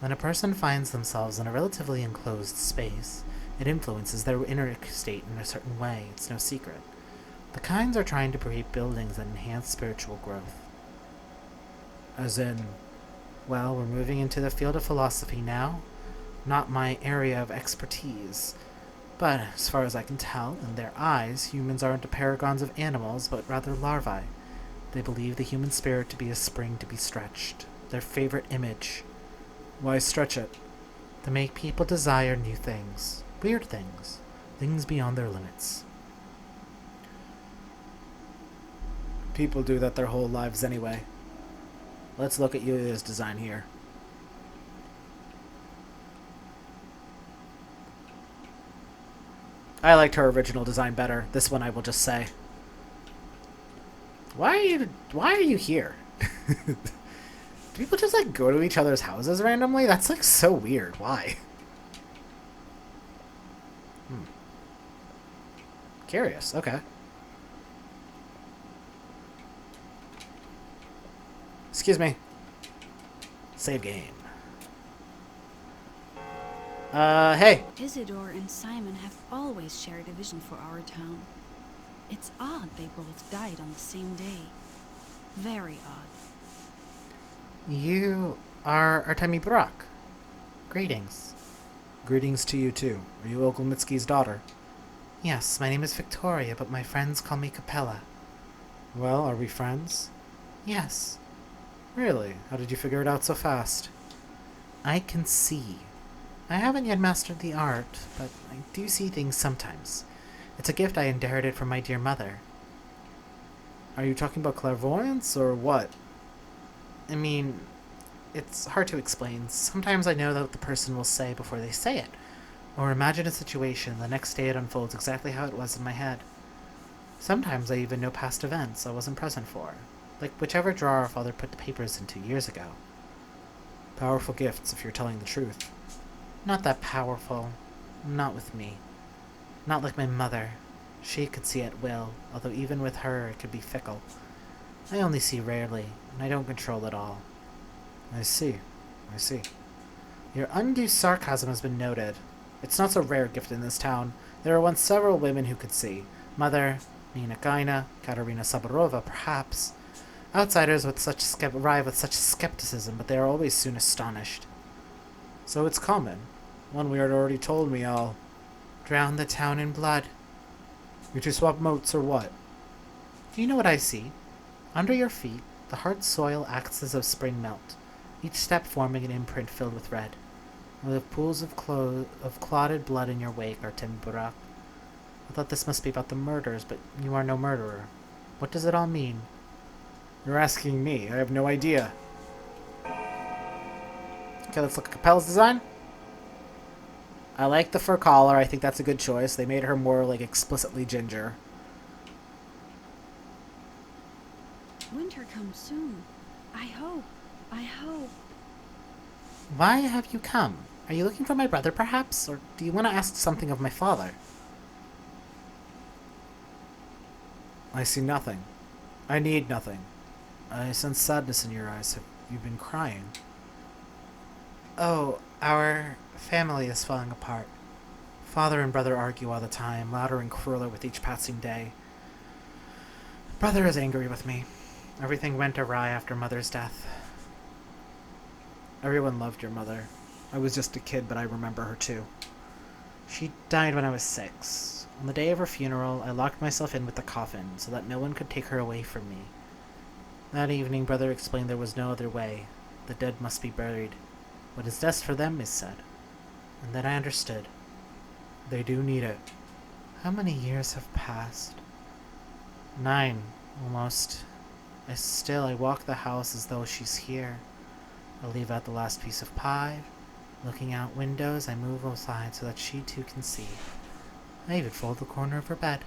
When a person finds themselves in a relatively enclosed space, it influences their inner state in a certain way. It's no secret. The Kines are trying to create buildings that enhance spiritual growth. As in, well, we're moving into the field of philosophy now. Not my area of expertise. But, as far as I can tell, in their eyes, humans aren't the paragons of animals, but rather larvae. They believe the human spirit to be a spring to be stretched. Their favorite image. Why stretch it? To make people desire new things. Weird things. Things beyond their limits. People do that their whole lives anyway. Let's look at Yulia's design here. I liked her original design better. This one I will just say. Why are you here? Do people just like go to each other's houses randomly? That's like so weird. Why? Curious. Okay. Excuse me. Save game. Hey. Isidore and Simon have always shared a vision for our town. It's odd they both died on the same day. Very odd. You are Artemy Burakh. Greetings. Greetings to you too. Are you Oglemitsky's daughter? Yes, my name is Victoria, but my friends call me Capella. Well, are we friends? Yes. Really? How did you figure it out so fast? I can see. I haven't yet mastered the art, but I do see things sometimes. It's a gift I inherited from my dear mother. Are you talking about clairvoyance, or what? I mean, it's hard to explain. Sometimes I know what the person will say before they say it, or imagine a situation, the next day it unfolds exactly how it was in my head. Sometimes I even know past events I wasn't present for, like whichever drawer Father put the papers into years ago. Powerful gifts, if you're telling the truth. Not that powerful. Not with me. Not like my mother. She could see at will, although even with her it could be fickle. I only see rarely, and I don't control it all. I see. Your undue sarcasm has been noted. It's not so rare a gift in this town. There were once several women who could see. Mother, Nina Gaina, Katerina Sabarova, perhaps. Outsiders arrive with such skepticism, but they are always soon astonished. So it's common. One weird already told me I'll drown the town in blood. You two swap motes or what? Do you know what I see? Under your feet, the hard soil acts as if spring melt, each step forming an imprint filled with red. With pools of clotted blood in your wake, Artemy Burakh. I thought this must be about the murders, but you are no murderer. What does it all mean? You're asking me. I have no idea. Okay, let's look at Capella's design. I like the fur collar. I think that's a good choice. They made her more, like, explicitly ginger. Winter comes soon. I hope. Why have you come? Are you looking for my brother, perhaps? Or do you want to ask something of my father? I see nothing. I need nothing. I sense sadness in your eyes. Have you been crying? Oh, our family is falling apart. Father and brother argue all the time, louder and crueler with each passing day. Brother is angry with me. Everything went awry after Mother's death. Everyone loved your mother. I was just a kid, but I remember her too. She died when I was 6. On the day of her funeral, I locked myself in with the coffin so that no one could take her away from me. That evening, Brother explained there was no other way. The dead must be buried. What is best for them is said. And then I understood. They do need it. How many years have passed? 9, almost. I walk the house as though she's here. I leave out the last piece of pie. Looking out windows, I move aside so that she too can see. I even fold the corner of her bed.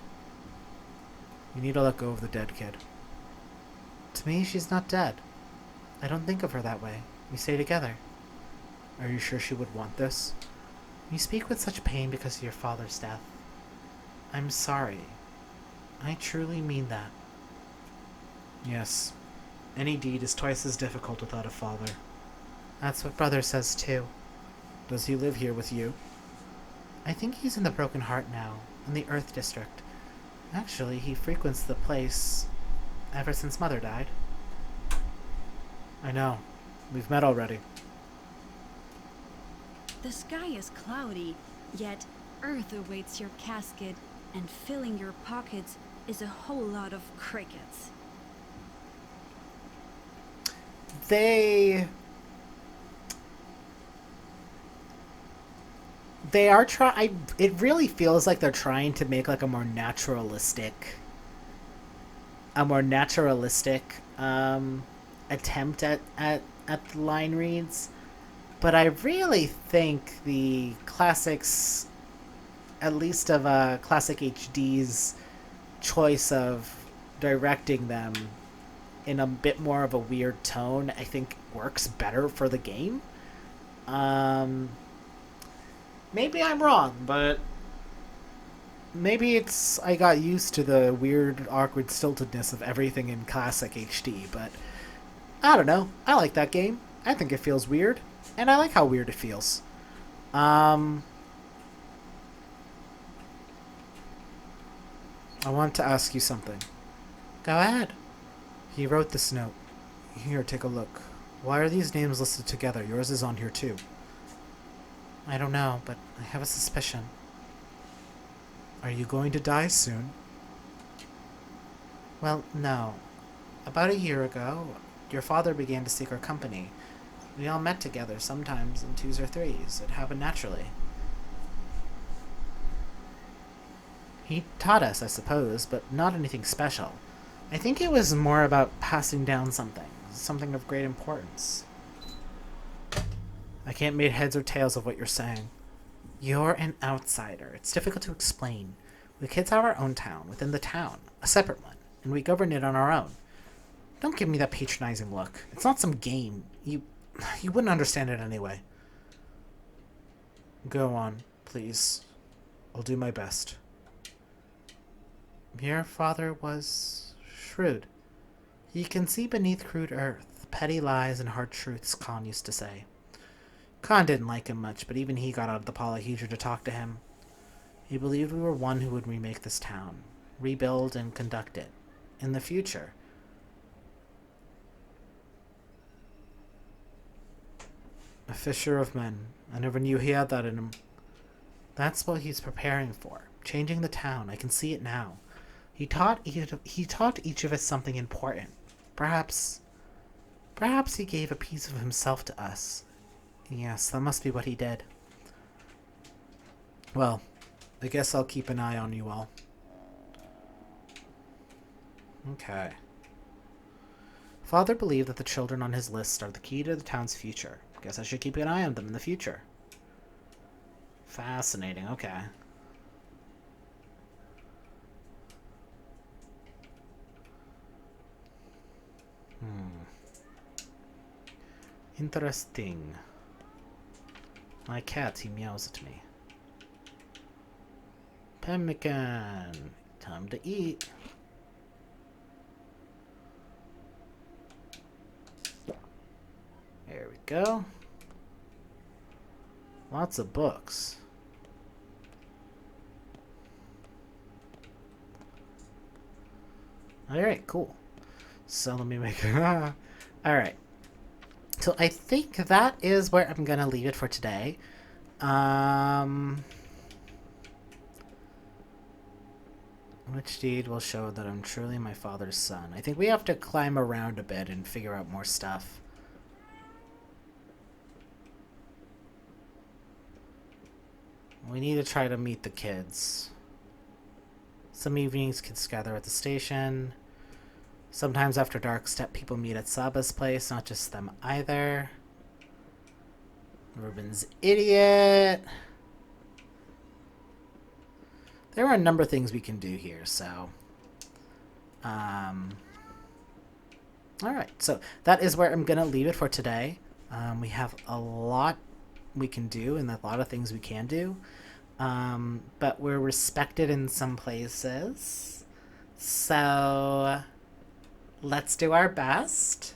You need to let go of the dead kid. To me, she's not dead. I don't think of her that way. We stay together. Are you sure she would want this? You speak with such pain because of your father's death. I'm sorry. I truly mean that. Yes. Any deed is twice as difficult without a father. That's what Brother says too. Does he live here with you? I think he's in the Broken Heart now, in the Earth District. Actually, he frequents the place ever since Mother died. I know. We've met already. The sky is cloudy, yet Earth awaits your casket, and filling your pockets is a whole lot of crickets. They are it really feels like they're trying to make like a more naturalistic attempt at the line reads, but I really think the classics, at least of Classic HD's choice of directing them in a bit more of a weird tone, I think works better for the game. Maybe I'm wrong, but maybe it's I got used to the weird, awkward stiltedness of everything in Classic HD, but I don't know. I like that game. I think it feels weird, and I like how weird it feels. I want to ask you something. Go ahead. He wrote this note. Here, take a look. Why are these names listed together? Yours is on here too. I don't know, but I have a suspicion. Are you going to die soon? Well, no. About a year ago, your father began to seek our company. We all met together, sometimes in 2s or 3s. It happened naturally. He taught us, I suppose, but not anything special. I think it was more about passing down something of great importance. I can't make heads or tails of what you're saying. You're an outsider. It's difficult to explain. We kids have our own town, within the town, a separate one, and we govern it on our own. Don't give me that patronizing look. It's not some game. You wouldn't understand it anyway. Go on, please. I'll do my best. Your father was shrewd. He can see beneath crude earth, petty lies and hard truths, Khan used to say. Khan didn't like him much, but even he got out of the polyhedra to talk to him. He believed we were one who would remake this town, rebuild and conduct it, in the future. A fisher of men. I never knew he had that in him. That's what he's preparing for, changing the town. I can see it now. He taught each of us something important. Perhaps he gave a piece of himself to us. Yes, that must be what he did. Well, I guess I'll keep an eye on you all. Okay. Father believed that the children on his list are the key to the town's future. Guess I should keep an eye on them in the future. Fascinating, okay. Interesting. My cat, he meows at me. Pemmican, time to eat. There we go. Lots of books. Alright, cool. So let me make... Alright. So I think that is where I'm going to leave it for today. Which deed will show that I'm truly my father's son? I think we have to climb around a bit and figure out more stuff. We need to try to meet the kids. Some evenings, kids gather at the station. Sometimes after dark, step people meet at Saba's place, not just them either. Ruben's idiot. There are a number of things we can do here, so... Alright, so that is where I'm going to leave it for today. We have a lot we can do and a lot of things we can do. But we're respected in some places. So let's do our best.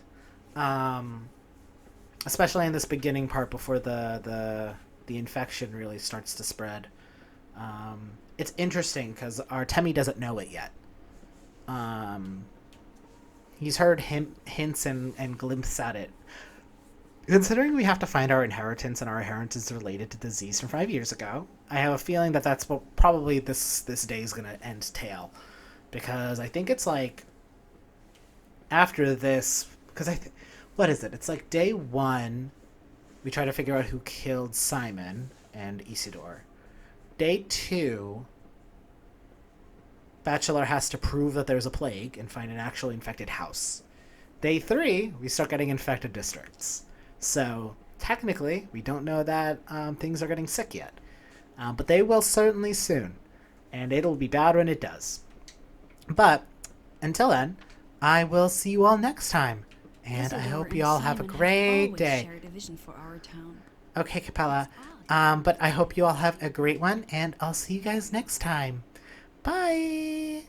Especially in this beginning part before the infection really starts to spread. It's interesting because Artemy doesn't know it yet. He's heard hints and glimpses at it. Considering we have to find our inheritance and our inheritance is related to disease from 5 years ago, I have a feeling that that's what probably this day is going to entail. Because I think it's like after this, because what is it? It's like day 1, we try to figure out who killed Simon and Isidore. Day 2, Bachelor has to prove that there's a plague and find an actual infected house. Day 3, we start getting infected districts. So, technically, we don't know that things are getting sick yet. But they will certainly soon. And it'll be bad when it does. But, until then, I will see you all next time. And I hope you all have a great day. Okay, Capella. But I hope you all have a great one. And I'll see you guys next time. Bye!